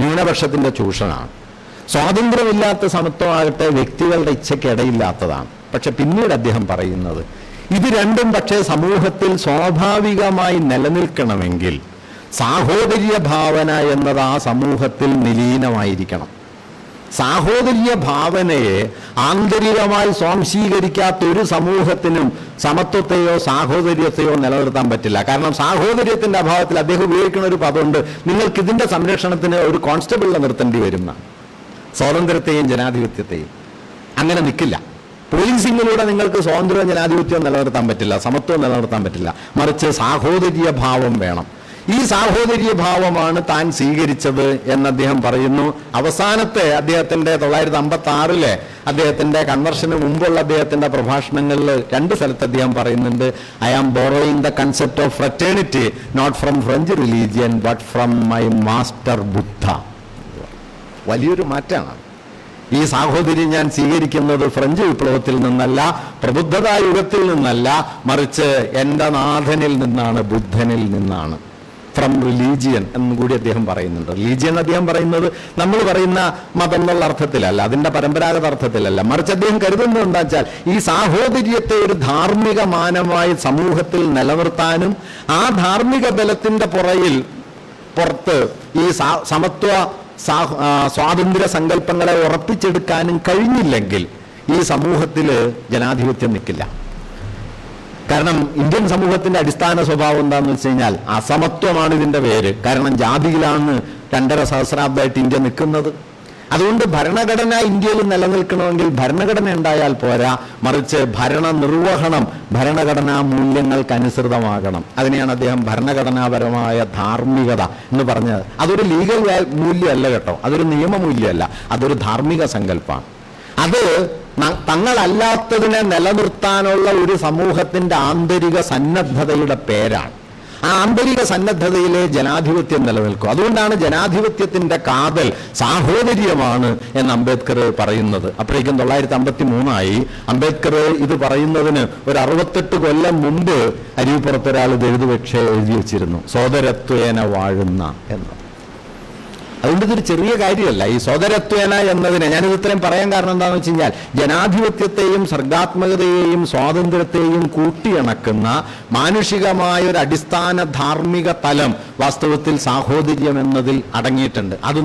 ന്യൂനപക്ഷത്തിന്റെ ചൂഷണമാണ്. സ്വാതന്ത്ര്യമില്ലാത്ത സമത്വമാകട്ടെ വ്യക്തികളുടെ ഇച്ഛയ്ക്ക് ഇടയില്ലാത്തതാണ്. പക്ഷെ പിന്നീട് അദ്ദേഹം പറയുന്നത് ഇത് രണ്ടും പക്ഷേ സമൂഹത്തിൽ സ്വാഭാവികമായി നിലനിൽക്കണമെങ്കിൽ സാഹോദര്യ ഭാവന എന്നത് ആ സമൂഹത്തിൽ നിലീനമായിരിക്കണം. സാഹോദര്യ ഭാവനയെ ആന്തരികമായി സ്വാംശീകരിക്കാത്ത ഒരു സമൂഹത്തിനും സമത്വത്തെയോ സാഹോദര്യത്തെയോ നിലനിർത്താൻ പറ്റില്ല. കാരണം സാഹോദര്യത്തിന്റെ അഭാവത്തിൽ അദ്ദേഹം ഉപയോഗിക്കുന്ന ഒരു പദമുണ്ട്, നിങ്ങൾക്ക് ഇതിന്റെ സംരക്ഷണത്തിന് ഒരു കോൺസ്റ്റബിളിനെ നിർത്തേണ്ടി വരും. സ്വാതന്ത്ര്യത്തെയും ജനാധിപത്യത്തെയും അങ്ങനെ നിൽക്കില്ല. പോലീസിങ്ങിലൂടെ നിങ്ങൾക്ക് സ്വാതന്ത്ര്യവും ജനാധിപത്യവും നിലനിർത്താൻ പറ്റില്ല, സമത്വം നിലനിർത്താൻ പറ്റില്ല. മറിച്ച് സാഹോദര്യ ഭാവം വേണം. ഈ സാഹോദര്യ ഭാവമാണ് താൻ സ്വീകരിച്ചത് എന്ന് അദ്ദേഹം പറയുന്നു. അവസാനത്തെ അദ്ദേഹത്തിന്റെ 1956 അദ്ദേഹത്തിന്റെ കൺവെർഷന് മുമ്പുള്ള അദ്ദേഹത്തിന്റെ പ്രഭാഷണങ്ങളിൽ 2 സ്ഥലത്ത് അദ്ദേഹം പറയുന്നുണ്ട്, I am borrowing the concept of fraternity not from French religion but from my master Buddha. വലിയൊരു മാറ്റമാണ്. ഈ സാഹോദര്യം ഞാൻ സ്വീകരിക്കുന്നത് ഫ്രഞ്ച് വിപ്ലവത്തിൽ നിന്നല്ല, പ്രബുദ്ധതാ യുഗത്തിൽ നിന്നല്ല, മറിച്ച് എൻ്റെ നാഥനിൽ നിന്നാണ്, ബുദ്ധനിൽ നിന്നാണ്. ഫ്രം റിലീജിയൻ എന്നും കൂടി അദ്ദേഹം പറയുന്നുണ്ട്. റിലീജിയൻ അദ്ദേഹം പറയുന്നത് നമ്മൾ പറയുന്ന മതം എന്നുള്ള അർത്ഥത്തിലല്ല, അതിന്റെ പരമ്പരാഗത അർത്ഥത്തിലല്ല, മറിച്ച് അദ്ദേഹം കരുതുന്നത് എന്താ വെച്ചാൽ ഈ സാഹോദര്യത്തെ ഒരു ധാർമ്മിക മാനമായി സമൂഹത്തിൽ നിലനിർത്താനും ആ ധാർമ്മിക ബലത്തിന്റെ പുറത്ത് ഈ സമത്വ സ്വാതന്ത്ര്യ സങ്കല്പങ്ങളെ ഉറപ്പിച്ചെടുക്കാനും കഴിഞ്ഞില്ലെങ്കിൽ ഈ സമൂഹത്തിൽ ജനാധിപത്യം നിൽക്കില്ല. കാരണം ഇന്ത്യൻ സമൂഹത്തിന്റെ അടിസ്ഥാന സ്വഭാവം എന്താണെന്ന് വെച്ച് കഴിഞ്ഞാൽ അസമത്വമാണ് ഇതിന്റെ പേര്. കാരണം ജാതിയിലാണ് 2.5 സഹസ്രാബ്ദമായിട്ട് ഇന്ത്യ നിൽക്കുന്നത്. അതുകൊണ്ട് ഭരണഘടന ഇന്ത്യയിൽ നിലനിൽക്കണമെങ്കിൽ ഭരണഘടന ഉണ്ടായാൽ പോരാ, മറിച്ച് ഭരണ നിർവഹണം ഭരണഘടനാ മൂല്യങ്ങൾക്കനുസൃതമാകണം. അതിനെയാണ് അദ്ദേഹം ഭരണഘടനാപരമായ ധാർമ്മികത എന്ന് പറഞ്ഞത്. അതൊരു ലീഗൽ മൂല്യമല്ല കേട്ടോ, അതൊരു നിയമമൂല്യമല്ല, അതൊരു ധാർമ്മിക സങ്കല്പമാണ്. അത് തങ്ങളല്ലാത്തതിനെ നിലനിർത്താനുള്ള ഒരു സമൂഹത്തിന്റെ ആന്തരിക സന്നദ്ധതയുടെ പേരാണ്. ആ ആന്തരിക സന്നദ്ധതയിലെ ജനാധിപത്യം നിലനിൽക്കും. അതുകൊണ്ടാണ് ജനാധിപത്യത്തിന്റെ കാതൽ സാഹോദര്യമാണ് എന്ന് അംബേദ്കർ പറയുന്നത്. അപ്പോഴേക്കും 1953 അംബേദ്കർ ഇത് പറയുന്നതിന് ഒരു 68 കൊല്ലം മുമ്പ് അരുവിപ്പുറത്തൊരാൾ ഇത് എഴുതി വെച്ചിരുന്നു, സോദരത്വേന വാഴുന്ന എന്ന്. അതുകൊണ്ട് ഇതൊരു ചെറിയ കാര്യമല്ല. ഈ സോദരത്വേന എന്നതിനെ ഞാനിത് ഇത്രയും പറയാൻ കാരണം എന്താണെന്ന് വെച്ച് കഴിഞ്ഞാൽ ജനാധിപത്യത്തെയും സർഗാത്മകതയെയും സ്വാതന്ത്ര്യത്തെയും കൂട്ടിയിണക്കുന്ന മാനുഷികമായ ഒരു അടിസ്ഥാന ധാർമ്മിക തലം വാസ്തവത്തിൽ സാഹോദര്യം എന്നതിൽ അടങ്ങിയിട്ടുണ്ട്. അത്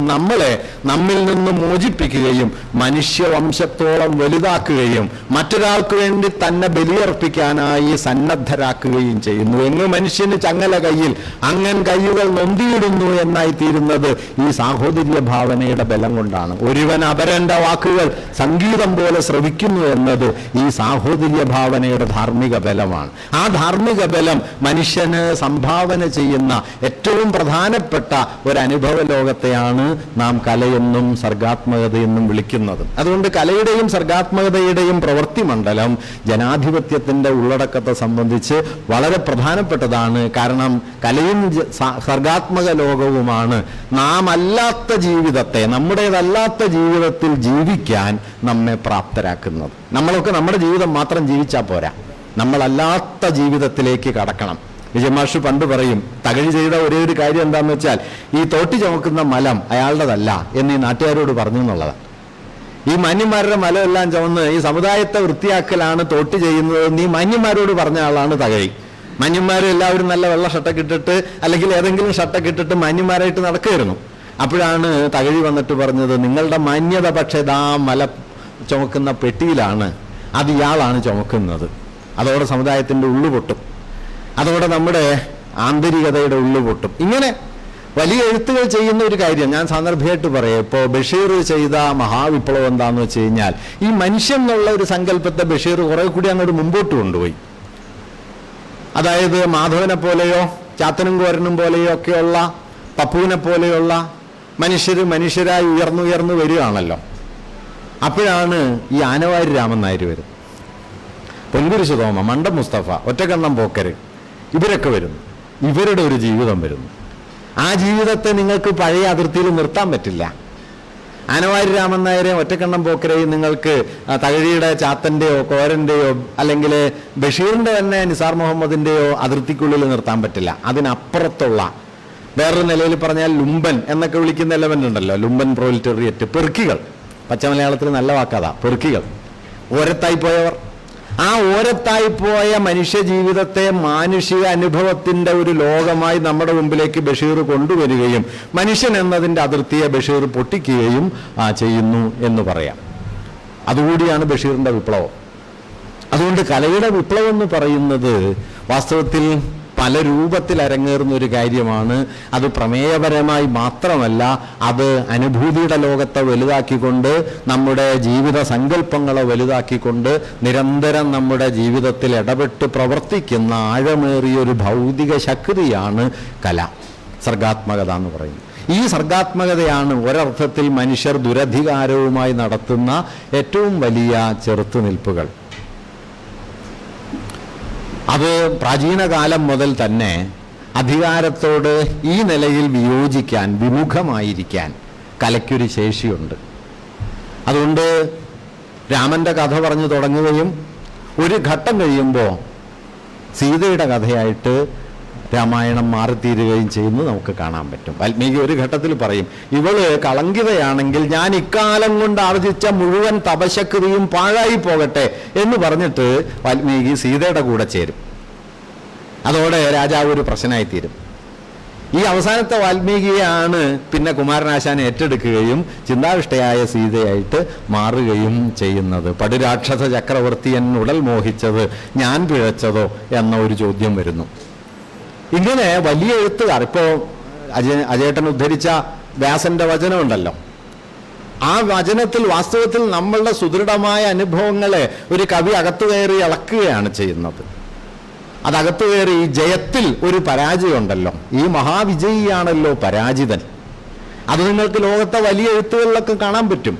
നമ്മിൽ നിന്ന് മോചിപ്പിക്കുകയും മനുഷ്യവംശത്തോളം വലുതാക്കുകയും മറ്റൊരാൾക്ക് വേണ്ടി തന്നെ ബലിയർപ്പിക്കാനായി സന്നദ്ധരാക്കുകയും ചെയ്യുന്നു. എങ്ങ് മനുഷ്യന് ചങ്ങല കയ്യിൽ അങ്ങൻ കയ്യുകൾ നൊന്തിയിടുന്നു എന്നായി തീരുന്നത് ഈ സാഹോദര്യ ഭാവനയുടെ ബലം കൊണ്ടാണ്. ഒരുവൻ അപരന്റെ വാക്കുകൾ സംഗീതം പോലെ ശ്രവിക്കുന്നു എന്നത് ഈ സാഹോദര്യ ഭാവനയുടെ ധാർമ്മിക ബലമാണ്. ആ ധാർമ്മിക ബലം മനുഷ്യന് സംഭാവന ചെയ്യുന്ന ഏറ്റവും പ്രധാനപ്പെട്ട ഒരു അനുഭവ ലോകത്തെയാണ് നാം കലയെന്നും സർഗാത്മകതയെന്നും വിളിക്കുന്നത്. അതുകൊണ്ട് കലയുടെയും സർഗാത്മകതയുടെയും പ്രവൃത്തി മണ്ഡലം ജനാധിപത്യത്തിന്റെ ഉള്ളടക്കത്തെ സംബന്ധിച്ച് വളരെ പ്രധാനപ്പെട്ടതാണ്. കാരണം കലയും സർഗാത്മക ലോകവുമാണ് നമ്മുടേതല്ലാത്ത ജീവിതത്തിൽ ജീവിക്കാൻ നമ്മെ പ്രാപ്തരാക്കുന്നത്. നമ്മളൊക്കെ നമ്മുടെ ജീവിതം മാത്രം ജീവിച്ചാൽ പോരാ, നമ്മളല്ലാത്ത ജീവിതത്തിലേക്ക് കടക്കണം. വിജയമാഷ് പണ്ട് പറയും, തകഴി ചെയ്ത ഒരേ ഒരു കാര്യം എന്താന്ന് വെച്ചാൽ ഈ തോട്ടി ചുമക്കുന്ന മലം അയാളുടേതല്ല എന്ന് ഈ നാട്ടുകാരോട് പറഞ്ഞു എന്നുള്ളതാണ്. ഈ മാന്യന്മാരുടെ മലമെല്ലാം ചുമന്ന് ഈ സമുദായത്തെ വൃത്തിയാക്കലാണ് തോട്ടി ചെയ്യുന്നത് നീ മാന്യന്മാരോട് പറഞ്ഞ ആളാണ് തകഴി. മാന്യന്മാരും എല്ലാവരും നല്ല വെള്ള ഷർട്ടൊക്കെ ഇട്ടിട്ട് അല്ലെങ്കിൽ ഏതെങ്കിലും ഷർട്ടൊക്കെ ഇട്ടിട്ട് മാന്യന്മാരായിട്ട് നടക്കുകയായിരുന്നു. അപ്പോഴാണ് തകഴി വന്നിട്ട് പറഞ്ഞത്, നിങ്ങളുടെ മാന്യത പക്ഷേ ദാ മല ചുമക്കുന്ന പെട്ടിയിലാണ്, അത് ഇയാളാണ് ചുമക്കുന്നത്. അതോടെ സമുദായത്തിൻ്റെ ഉള്ളു പൊട്ടും, അതോടെ നമ്മുടെ ആന്തരികതയുടെ ഉള്ളു പൊട്ടും. ഇങ്ങനെ വലിയ എഴുത്തുകൾ ചെയ്യുന്ന ഒരു കാര്യം ഞാൻ സാന്ദർഭികമായിട്ട് പറയാം. ഇപ്പോൾ ബഷീർ ചെയ്ത മഹാവിപ്ലവം എന്താണെന്ന് വെച്ച് കഴിഞ്ഞാൽ ഈ മനുഷ്യൻ എന്നുള്ള ഒരു സങ്കല്പത്തെ ബഷീർ കുറെ കൂടി അങ്ങോട്ട് മുമ്പോട്ട് കൊണ്ടുപോയി. അതായത് മാധവനെ പോലെയോ ചാത്തനും കോരനും പോലെയോ ഒക്കെയുള്ള, പപ്പുവിനെ പോലെയുള്ള മനുഷ്യരായി ഉയർന്നു വരികയാണല്ലോ. അപ്പോഴാണ് ഈ ആനവാരി രാമൻ നായർ വരുന്നത്, പൊൻകുരിശ് തോമ, മണ്ടം മുസ്തഫ, ഒറ്റക്കണ്ണം പോക്കര്, ഇവരൊക്കെ വരുന്നു. ഇവരുടെ ഒരു ജീവിതം വരുന്നു. ആ ജീവിതത്തെ നിങ്ങൾക്ക് പഴയ അതിർത്തിയിൽ നിർത്താൻ പറ്റില്ല. ആനവാരി രാമൻ നായരെയും ഒറ്റക്കണ്ണം പോക്കരെയും നിങ്ങൾക്ക് തകഴിയുടെ ചാത്തന്റെയോ കോരന്റെയോ അല്ലെങ്കിൽ ബഷീറിന്റെ തന്നെ നിസാർ മുഹമ്മദിന്റെയോ അതിർത്തിക്കുള്ളിൽ നിർത്താൻ പറ്റില്ല. അതിനപ്പുറത്തുള്ള വേറൊരു നിലയിൽ പറഞ്ഞാൽ ലുംബൻ എന്നൊക്കെ വിളിക്കുന്ന എലമെന്റ് ഉണ്ടല്ലോ, ലുംബൻ പ്രോലിറ്റേറിയറ്റ്, പെറുക്കികൾ. പച്ചമലയാളത്തിൽ നല്ല വാക്കാതാ, പെറുക്കികൾ, ഓരത്തായി പോയവർ. ആ ഓരത്തായി പോയ മനുഷ്യ ജീവിതത്തെ മാനുഷിക അനുഭവത്തിന്റെ ഒരു ലോകമായി നമ്മുടെ മുമ്പിലേക്ക് ബഷീർ കൊണ്ടുവരികയും മനുഷ്യൻ എന്നതിൻ്റെ അതിർത്തിയെ ബഷീർ പൊട്ടിക്കുകയും ചെയ്യുന്നു എന്ന് പറയാം. അതുകൂടിയാണ് ബഷീറിന്റെ വിപ്ലവം. അതുകൊണ്ട് കലയുടെ വിപ്ലവം എന്ന് പറയുന്നത് വാസ്തവത്തിൽ പല രൂപത്തിൽ അരങ്ങേറുന്ന ഒരു കാര്യമാണ്. അത് പ്രമേയപരമായി മാത്രമല്ല, അത് അനുഭൂതിയുടെ ലോകത്തെ വലുതാക്കിക്കൊണ്ട് നമ്മുടെ ജീവിത സങ്കല്പങ്ങളെ വലുതാക്കിക്കൊണ്ട് നിരന്തരം നമ്മുടെ ജീവിതത്തിൽ ഇടപെട്ട് പ്രവർത്തിക്കുന്ന ആഴമേറിയൊരു ഭൗതിക ശക്തിയാണ് കല, സർഗാത്മകത എന്ന് പറയുന്നത്. ഈ സർഗാത്മകതയാണ് ഒരർത്ഥത്തിൽ മനുഷ്യർ ദുരധികാരവുമായി നടത്തുന്ന ഏറ്റവും വലിയ ചെറുത്തുനിൽപ്പുകൾ. അത് പ്രാചീന കാലം മുതൽ തന്നെ അധികാരത്തോട് ഈ നിലയിൽ വിയോജിക്കാൻ, വിമുഖമായിരിക്കാൻ കലയ്ക്കൊരു ശേഷിയുണ്ട്. അതുകൊണ്ട് രാമന്റെ കഥ പറഞ്ഞു തുടങ്ങുകയും ഒരു ഘട്ടം കഴിയുമ്പോൾ സീതയുടെ കഥയായിട്ട് രാമായണം മാറിത്തീരുകയും ചെയ്യുന്നത് നമുക്ക് കാണാൻ പറ്റും. വാൽമീകി ഒരു ഘട്ടത്തിൽ പറയും, ഇവള് കളങ്കിതയാണെങ്കിൽ ഞാൻ ഇക്കാലം കൊണ്ട് ആർജിച്ച മുഴുവൻ തപശക്തിയും പാഴായി പോകട്ടെ എന്ന് പറഞ്ഞിട്ട് വാൽമീകി സീതയുടെ കൂടെ ചേരും. അതോടെ രാജാവ് ഒരു പ്രശ്നമായിത്തീരും. ഈ അവസാനത്തെ വാൽമീകിയാണ് പിന്നെ കുമാരനാശാൻ ഏറ്റെടുക്കുകയും ചിന്താവിഷ്ടയായ സീതയായിട്ട് മാറുകയും ചെയ്യുന്നത്. പടുരാക്ഷസ ചക്രവർത്തിയൻ ഉടൽ മോഹിച്ചത് ഞാൻ പിഴച്ചതോ എന്ന ഒരു ചോദ്യം വരുന്നു. ഇങ്ങനെ വലിയ എഴുത്തുകാർ, ഇപ്പോൾ അജേട്ടൻ ഉദ്ധരിച്ച വ്യാസന്റെ വചനമുണ്ടല്ലോ, ആ വചനത്തിൽ വാസ്തവത്തിൽ നമ്മളുടെ സുദൃഢമായ അനുഭവങ്ങളെ ഒരു കവി അകത്തു കയറി ഇളക്കുകയാണ് ചെയ്യുന്നത്. അതകത്തു കയറി ഈ ജയത്തിൽ ഒരു പരാജയം ഉണ്ടല്ലോ, ഈ മഹാവിജയിയാണല്ലോ പരാജിതൻ. അത് നിങ്ങൾക്ക് ലോകത്തെ വലിയ എഴുത്തുകളിലൊക്കെ കാണാൻ പറ്റും.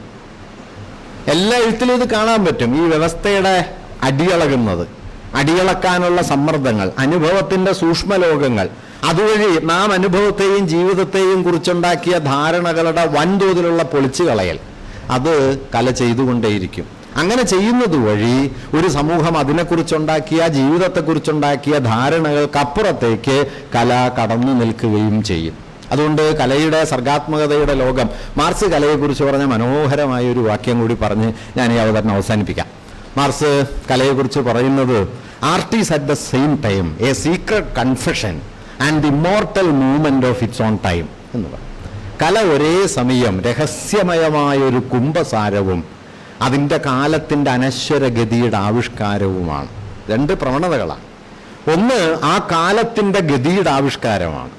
എല്ലാ എഴുത്തിലും ഇത് കാണാൻ പറ്റും. ഈ വ്യവസ്ഥയുടെ അടിയളകുന്നത്, അടിയളക്കാനുള്ള സമ്മർദ്ദങ്ങൾ, അനുഭവത്തിന്റെ സൂക്ഷ്മലോകങ്ങൾ, അതുവഴി നാം അനുഭവത്തെയും ജീവിതത്തെയും കുറിച്ചുണ്ടാക്കിയ ധാരണകളുടെ വൻതോതിലുള്ള പൊളിച്ചുകളയൽ, അത് കല ചെയ്തുകൊണ്ടേയിരിക്കും. അങ്ങനെ ചെയ്യുന്നത് വഴി ഒരു സമൂഹം അതിനെക്കുറിച്ചുണ്ടാക്കിയ, ജീവിതത്തെക്കുറിച്ചുണ്ടാക്കിയ ധാരണകൾക്കപ്പുറത്തേക്ക് കല കടന്നു നിൽക്കുകയും ചെയ്യും. അതുകൊണ്ട് കലയുടെ സർഗാത്മകതയുടെ ലോകം, മാർക്സ് കലയെക്കുറിച്ച് പറഞ്ഞ മനോഹരമായ ഒരു വാക്യം കൂടി പറഞ്ഞ് ഞാൻ ഈ അവതരണം അവസാനിപ്പിക്കാം. മാർക്സ് കലയെക്കുറിച്ച് പറയുന്നത്, art is at the same time A secret confession and the immortal movement of it's on time എന്ന് പറയും. കല ഒരേ സമയം രഹസ്യമയമായൊരു കുംഭസാരവും അതിൻ്റെ കാലത്തിൻ്റെ അനശ്വരഗതിയുടെ ആവിഷ്കാരവുമാണ്. രണ്ട് പ്രവണതകളാണ്. ഒന്ന് ആ കാലത്തിൻ്റെ ഗതിയുടെ ആവിഷ്കാരമാണ്,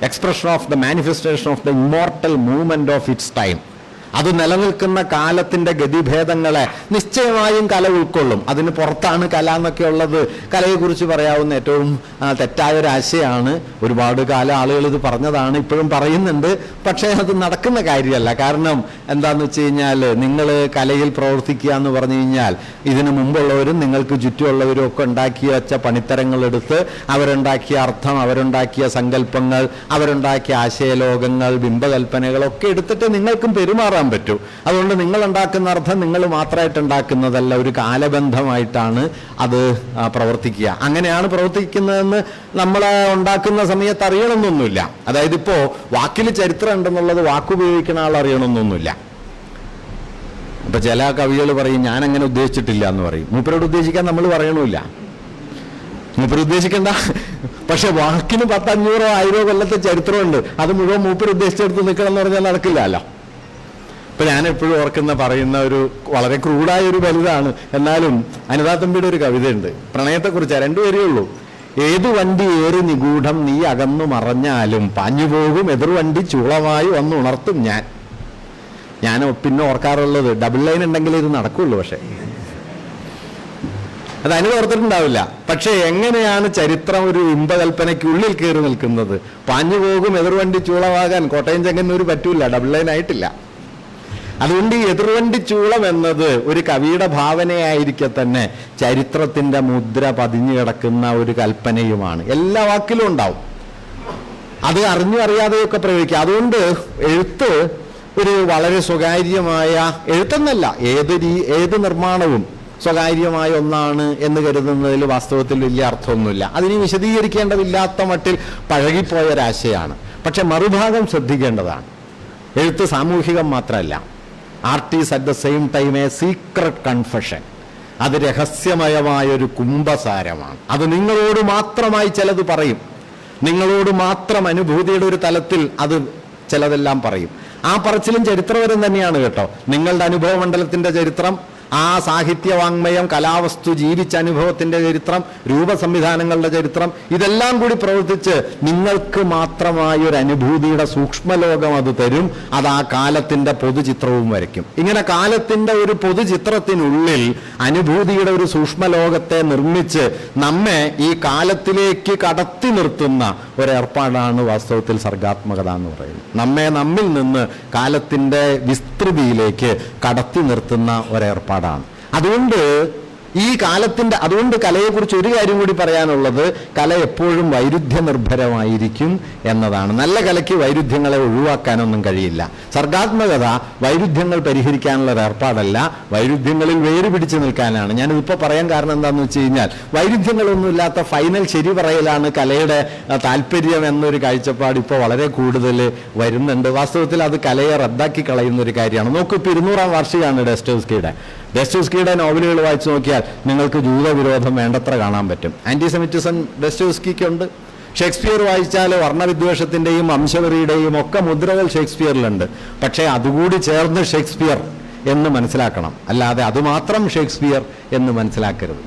expression of the manifestation of the immortal movement of its time. അത് നിലനിൽക്കുന്ന കാലത്തിൻ്റെ ഗതിഭേദങ്ങളെ നിശ്ചയമായും കല ഉൾക്കൊള്ളും. അതിന് പുറത്താണ് കല എന്നൊക്കെ ഉള്ളത് കലയെക്കുറിച്ച് പറയാവുന്ന ഏറ്റവും തെറ്റായ ഒരു ആശയമാണ്. ഒരുപാട് കാലം ആളുകൾ ഇത് പറഞ്ഞതാണ്, ഇപ്പോഴും പറയുന്നുണ്ട്. പക്ഷേ അത് നടക്കുന്ന കാര്യമല്ല. കാരണം എന്താന്ന് വെച്ച് കഴിഞ്ഞാൽ, നിങ്ങൾ കലയിൽ പ്രവർത്തിക്കുക എന്ന് പറഞ്ഞു കഴിഞ്ഞാൽ ഇതിനു മുമ്പുള്ളവരും നിങ്ങൾക്ക് ചുറ്റുമുള്ളവരും ഒക്കെ ഉണ്ടാക്കി വെച്ച പണിത്തരങ്ങളെടുത്ത് അവരുണ്ടാക്കിയ അർത്ഥം, അവരുണ്ടാക്കിയ സങ്കല്പങ്ങൾ, അവരുണ്ടാക്കിയ ആശയലോകങ്ങൾ, ബിംബകൽപ്പനകളൊക്കെ എടുത്തിട്ട് നിങ്ങൾക്കും പെരുമാറാൻ പറ്റൂ. അതുകൊണ്ട് നിങ്ങൾ ഉണ്ടാക്കുന്ന അർത്ഥം നിങ്ങൾ മാത്രമായിട്ട് ഉണ്ടാക്കുന്നതല്ല, ഒരു കാലബന്ധമായിട്ടാണ് അത് പ്രവർത്തിക്കുക. അങ്ങനെയാണ് പ്രവർത്തിക്കുന്നതെന്ന് നമ്മൾ ഉണ്ടാക്കുന്ന സമയത്ത് അറിയണമെന്നൊന്നുമില്ല. അതായത് ഇപ്പോൾ വാക്കിൽ ചരിത്രം ഉണ്ടെന്നുള്ളത് വാക്കുപയോഗിക്കുന്ന ആൾ അറിയണമെന്നൊന്നുമില്ല. അപ്പൊ ചില കവികൾ പറയും ഞാൻ അങ്ങനെ ഉദ്ദേശിച്ചിട്ടില്ല എന്ന് പറയും. മൂപ്പരോട് ഉദ്ദേശിക്കാൻ നമ്മൾ പറയണമില്ല, മൂപ്പര് ഉദ്ദേശിക്കണ്ട. പക്ഷെ വാക്കിന് 500 1000 കൊല്ലത്തെ ചരിത്രമുണ്ട്, അത് മുഴുവൻ മൂപ്പര് ഉദ്ദേശിച്ചെടുത്ത് നിൽക്കണം എന്ന് പറഞ്ഞാൽ നടക്കില്ലല്ലോ. ഇപ്പൊ ഞാൻ എപ്പോഴും ഓർക്കുന്ന പറയുന്ന ഒരു വളരെ ക്രൂഡായ ഒരു വലുതാണ്, എന്നാലും അനിതാ തമ്പിയുടെ ഒരു കവിതയുണ്ട് പ്രണയത്തെക്കുറിച്ച്. 2 വരിയേ ഉള്ളൂ. ഏതു വണ്ടി ഏറി നിഗൂഢം നീ അകന്നു മറഞ്ഞാലും പാഞ്ഞുപോകും എതിർവണ്ടി ചൂളമായി വന്ന് ഉണർത്തും ഞാൻ. ഞാൻ പിന്നെ ഓർക്കാറുള്ളത് ഡബിൾ ലൈൻ ഉണ്ടെങ്കിൽ ഇത് നടക്കുള്ളൂ. പക്ഷെ അത് അതിന് ഓർത്തിട്ടുണ്ടാവില്ല. പക്ഷെ എങ്ങനെയാണ് ചരിത്രം ഒരു ബിംബകൽപ്പനയ്ക്കുള്ളിൽ കയറി നിൽക്കുന്നത്? പാഞ്ഞുപോകും എതിർവണ്ടി ചൂളമാകാൻ കോട്ടയം ചെങ്ങന്നൂര് പറ്റൂല, ഡബിൾ ലൈൻ ആയിട്ടില്ല. അതുകൊണ്ട് ഈ എതിർവണ്ടി ചൂളം എന്നത് ഒരു കവിയുടെ ഭാവനയായിരിക്കെ തന്നെ ചരിത്രത്തിന്റെ മുദ്ര പതിഞ്ഞു കിടക്കുന്ന ഒരു കൽപ്പനയുമാണ്. എല്ലാ വാക്കിലും ഉണ്ടാവും. അത് അറിഞ്ഞു അറിയാതെയൊക്കെ പ്രയോഗിക്കുക. അതുകൊണ്ട് എഴുത്ത് ഒരു വളരെ സ്വകാര്യമായ എഴുത്തെന്നല്ല, ഏത് നിർമ്മാണവും സ്വകാര്യമായ ഒന്നാണ് എന്ന് കരുതുന്നതിൽ വാസ്തവത്തിൽ വലിയ അർത്ഥമൊന്നുമില്ല. അതിനെ വിശദീകരിക്കേണ്ടതില്ലാത്ത മട്ടിൽ പഴകിപ്പോയൊരാശയാണ്. പക്ഷെ മറുഭാഗം ശ്രദ്ധിക്കേണ്ടതാണ്. എഴുത്ത് സാമൂഹികം മാത്രമല്ല, art is at the same time A secret confession. അത് രഹസ്യമയമായൊരു കുംഭസാരമാണ്. അത് നിങ്ങളോട് മാത്രമായി ചിലത് പറയും, നിങ്ങളോട് മാത്രം അനുഭൂതിയുടെ ഒരു തലത്തിൽ അത് ചിലതെല്ലാം പറയും. ആ പറച്ചിലും ചരിത്രപരം തന്നെയാണ് കേട്ടോ. നിങ്ങളുടെ അനുഭവ മണ്ഡലത്തിന്റെ ചരിത്രം, ആ സാഹിത്യവാങ്മയം, കലാവസ്തു, ജീവിച്ച അനുഭവത്തിന്റെ ചരിത്രം, രൂപസംവിധാനങ്ങളുടെ ചരിത്രം, ഇതെല്ലാം കൂടി പ്രവർത്തിച്ച് നിങ്ങൾക്ക് മാത്രമായ ഒരു അനുഭൂതിയുടെ സൂക്ഷ്മലോകം അത് തരും. അത് ആ കാലത്തിന്റെ പൊതുചിത്രവും വരയ്ക്കും. ഇങ്ങനെ കാലത്തിന്റെ ഒരു പൊതുചിത്രത്തിനുള്ളിൽ അനുഭൂതിയുടെ ഒരു സൂക്ഷ്മലോകത്തെ നിർമ്മിച്ച് നമ്മെ ഈ കാലത്തിലേക്ക് കടത്തി നിർത്തുന്ന ഒരേർപ്പാടാണ് വാസ്തവത്തിൽ സർഗാത്മകത എന്ന് പറയുന്നത്. നമ്മെ നമ്മിൽ നിന്ന് കാലത്തിന്റെ വിസ്തൃതിയിലേക്ക് കടത്തി നിർത്തുന്ന ഒരേർപ്പാടാണ്. അതുകൊണ്ട് കലയെക്കുറിച്ച് ഒരു കാര്യം കൂടി പറയാനുള്ളത്, കല എപ്പോഴും വൈരുദ്ധ്യ നിർഭരമായിരിക്കും എന്നതാണ്. നല്ല കലയ്ക്ക് വൈരുദ്ധ്യങ്ങളെ ഒഴിവാക്കാനൊന്നും കഴിയില്ല. സർഗാത്മകത വൈരുദ്ധ്യങ്ങൾ പരിഹരിക്കാനുള്ള ഒരു ഏർപ്പാടല്ല, വൈരുദ്ധ്യങ്ങളിൽ വേര് പിടിച്ചു നിൽക്കാനാണ്. ഞാനിതിപ്പോൾ പറയാൻ കാരണം എന്താണെന്ന് വെച്ച് കഴിഞ്ഞാൽ, വൈരുദ്ധ്യങ്ങളൊന്നുമില്ലാത്ത ഫൈനൽ ശരി പറയലാണ് കലയുടെ താല്പര്യം എന്നൊരു കാഴ്ചപ്പാട് ഇപ്പോൾ വളരെ കൂടുതൽ വരുന്നുണ്ട്. വാസ്തവത്തിൽ അത് കലയെ റദ്ദാക്കി കളയുന്ന ഒരു കാര്യമാണ്. നോക്കൂ, ഇപ്പോൾ 200-ാം വാർഷികമാണ് ഡെസ്റ്റോവ്സ്കിയുടെ നോവലുകൾ വായിച്ചു നോക്കിയാൽ നിങ്ങൾക്ക് ജൂതവിരോധം വേണ്ടത്ര കാണാൻ പറ്റും. ആന്റിസെമിറ്റിസം ഡെസ്റ്റോവ്സ്കിക്കുണ്ട്. ഷേക്സ്പിയർ വായിച്ചാൽ വർണ്ണവിദ്വേഷത്തിൻ്റെയും വംശവെറിയുടെയും ഒക്കെ മുദ്രകൾ ഷേക്സ്പിയറിലുണ്ട്. പക്ഷേ അതുകൂടി ചേർന്ന് ഷേക്സ്പിയർ എന്ന് മനസ്സിലാക്കണം, അല്ലാതെ അതുമാത്രം ഷേക്സ്പിയർ എന്ന് മനസ്സിലാക്കരുത്.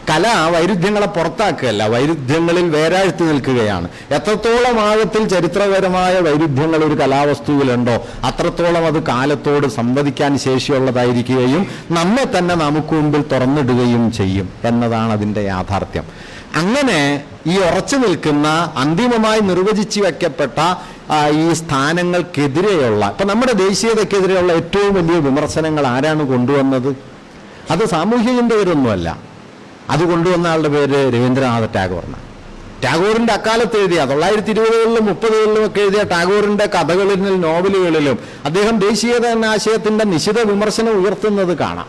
കല വൈരുദ്ധ്യങ്ങളെ പുറത്താക്കുകയല്ല, വൈരുദ്ധ്യങ്ങളിൽ വേരാഴ്ത്തി നിൽക്കുകയാണ്. എത്രത്തോളം ആഴത്തിൽ ചരിത്രപരമായ വൈരുദ്ധ്യങ്ങൾ ഒരു കലാവസ്തുവിലുണ്ടോ അത്രത്തോളം അത് കാലത്തോട് സംവദിക്കാൻ ശേഷിയുള്ളതായിരിക്കുകയും നമ്മെ തന്നെ നമുക്ക് മുമ്പിൽ തുറന്നിടുകയും ചെയ്യും എന്നതാണ് അതിൻ്റെ യാഥാർത്ഥ്യം. അങ്ങനെ ഈ ഉറച്ചു നിൽക്കുന്ന, അന്തിമമായി നിർവചിച്ചു വയ്ക്കപ്പെട്ട ഈ സ്ഥാനങ്ങൾക്കെതിരെയുള്ള, ഇപ്പം നമ്മുടെ ദേശീയതയ്ക്കെതിരെയുള്ള ഏറ്റവും വലിയ വിമർശനങ്ങൾ ആരാണ് കൊണ്ടുവന്നത്? അത് സാമൂഹ്യ ചിന്തകരൊന്നുമല്ല. അത് കൊണ്ടുവന്ന ആളുടെ പേര് രവീന്ദ്രനാഥ ടാഗോറാണ്. ടാഗോറിന്റെ അക്കാലത്ത് എഴുതിയ 1920-കളിലും 30-കളിലും ഒക്കെ എഴുതിയ ടാഗോറിന്റെ കഥകളിലും നോവലുകളിലും അദ്ദേഹം ദേശീയത എന്ന ആശയത്തിന്റെ നിശിത വിമർശനം ഉയർത്തുന്നത് കാണാം.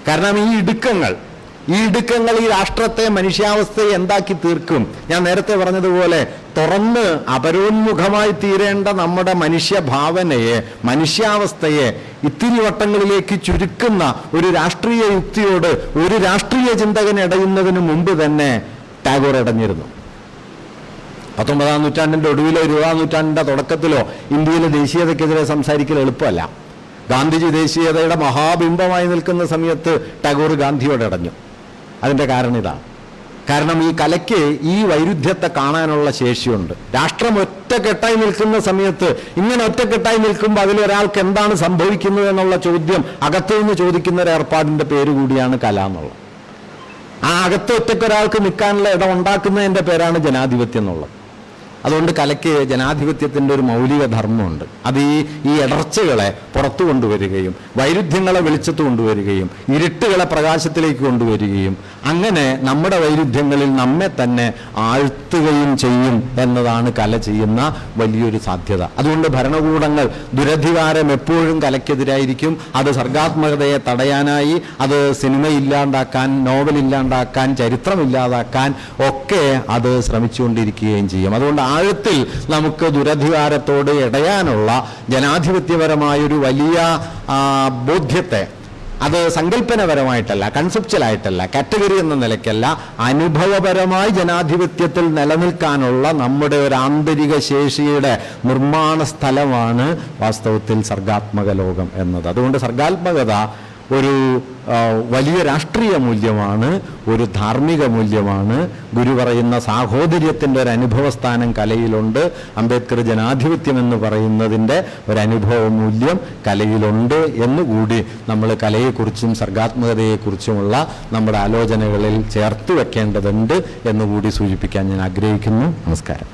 കാരണം ഈ ഇടുക്കങ്ങൾ ഈ രാഷ്ട്രത്തെ, മനുഷ്യാവസ്ഥയെ എന്താക്കി തീർക്കും? ഞാൻ നേരത്തെ പറഞ്ഞതുപോലെ തുറന്ന് അപരോന്മുഖമായി തീരേണ്ട നമ്മുടെ മനുഷ്യഭാവനയെ, മനുഷ്യാവസ്ഥയെ ഇത്തിരി വട്ടങ്ങളിലേക്ക് ചുരുക്കുന്ന ഒരു രാഷ്ട്രീയ യുക്തിയോട് ഒരു രാഷ്ട്രീയ ചിന്തകൻ ഇടയുന്നതിന് മുമ്പ് തന്നെ ടാഗോർ ഇടഞ്ഞിരുന്നു. 19-ാം നൂറ്റാണ്ടിന്റെ ഒടുവിലോ 20-ാം നൂറ്റാണ്ടിന്റെ തുടക്കത്തിലോ ഇന്ത്യയിലെ ദേശീയതയ്ക്കെതിരെ സംസാരിക്കൽ എളുപ്പമല്ല. ഗാന്ധിജി ദേശീയതയുടെ മഹാബിംബമായി നിൽക്കുന്ന സമയത്ത് ടാഗോർ ഗാന്ധിയോട് ഇടഞ്ഞു. അതിൻ്റെ കാരണം ഇതാണ്. കാരണം ഈ കലയ്ക്ക് ഈ വൈരുദ്ധ്യത്തെ കാണാനുള്ള ശേഷിയുണ്ട്. രാഷ്ട്രം ഒറ്റക്കെട്ടായി നിൽക്കുന്ന സമയത്ത്, ഇങ്ങനെ ഒറ്റക്കെട്ടായി നിൽക്കുമ്പോൾ അതിലൊരാൾക്ക് എന്താണ് സംഭവിക്കുന്നത് എന്നുള്ള ചോദ്യം അകത്തു നിന്ന് ചോദിക്കുന്ന ഒരു ഏർപ്പാടിൻ്റെ പേര് കൂടിയാണ് കല എന്നുള്ളത്. ആ അകത്ത് ഒറ്റക്കൊരാൾക്ക് നിൽക്കാനുള്ള ഇടം ഉണ്ടാക്കുന്നതിൻ്റെ പേരാണ് ജനാധിപത്യം എന്നുള്ളത്. അതുകൊണ്ട് കലയ്ക്ക് ജനാധിപത്യത്തിൻ്റെ ഒരു മൗലിക ധർമ്മമുണ്ട്. അത് ഈ ഇടർച്ചകളെ പുറത്തു കൊണ്ടുവരികയും വൈരുദ്ധ്യങ്ങളെ വെളിച്ചത്ത് കൊണ്ടുവരികയും ഇരുട്ടുകളെ പ്രകാശത്തിലേക്ക് കൊണ്ടുവരികയും അങ്ങനെ നമ്മുടെ വൈരുദ്ധ്യങ്ങളിൽ നമ്മെ തന്നെ ആഴ്ത്തുകയും ചെയ്യും എന്നതാണ് കല ചെയ്യുന്ന വലിയൊരു സാധ്യത. അതുകൊണ്ട് ഭരണകൂടങ്ങൾ, ദുരധികാരം എപ്പോഴും കലയ്ക്കെതിരായിരിക്കും. അത് സർഗാത്മകതയെ തടയാനായി, അത് സിനിമ ഇല്ലാണ്ടാക്കാൻ, നോവൽ ഇല്ലാണ്ടാക്കാൻ, ചരിത്രം ഇല്ലാതാക്കാൻ ഒക്കെ അത് ശ്രമിച്ചുകൊണ്ടിരിക്കുകയും ചെയ്യും. അതുകൊണ്ട് ആഴത്തിൽ നമുക്ക് ദുരധികാരത്തോട് ഇടയാനുള്ള ജനാധിപത്യപരമായൊരു വലിയ ബോധ്യത്തെ, അത് സങ്കല്പനപരമായിട്ടല്ല, കൺസെപ്ച്വലായിട്ടല്ല, കാറ്റഗറി എന്ന നിലയ്ക്കല്ല, അനുഭവപരമായി ജനാധിപത്യത്തിൽ നിലനിൽക്കാനുള്ള നമ്മുടെ ഒരു ആന്തരിക ശേഷിയുടെ നിർമ്മാണ സ്ഥലമാണ് വാസ്തവത്തിൽ സർഗാത്മക ലോകം എന്നത്. അതുകൊണ്ട് സർഗാത്മകത ഒരു വലിയ രാഷ്ട്രീയ മൂല്യമാണ്, ഒരു ധാർമ്മിക മൂല്യമാണ്. ഗുരു പറയുന്ന സാഹോദര്യത്തിൻ്റെ ഒരു അനുഭവസ്ഥാനം കലയിലുണ്ട്. അംബേദ്കർ ജനാധിപത്യം എന്ന് പറയുന്നതിൻ്റെ ഒരു അനുഭവ മൂല്യം കലയിലുണ്ട് എന്നുകൂടി നമ്മൾ കലയെക്കുറിച്ചും സർഗാത്മകതയെക്കുറിച്ചുമുള്ള നമ്മുടെ ആലോചനകളിൽ ചേർത്ത് വെക്കേണ്ടതുണ്ട് എന്നുകൂടി സൂചിപ്പിക്കാൻ ഞാൻ ആഗ്രഹിക്കുന്നു. നമസ്കാരം.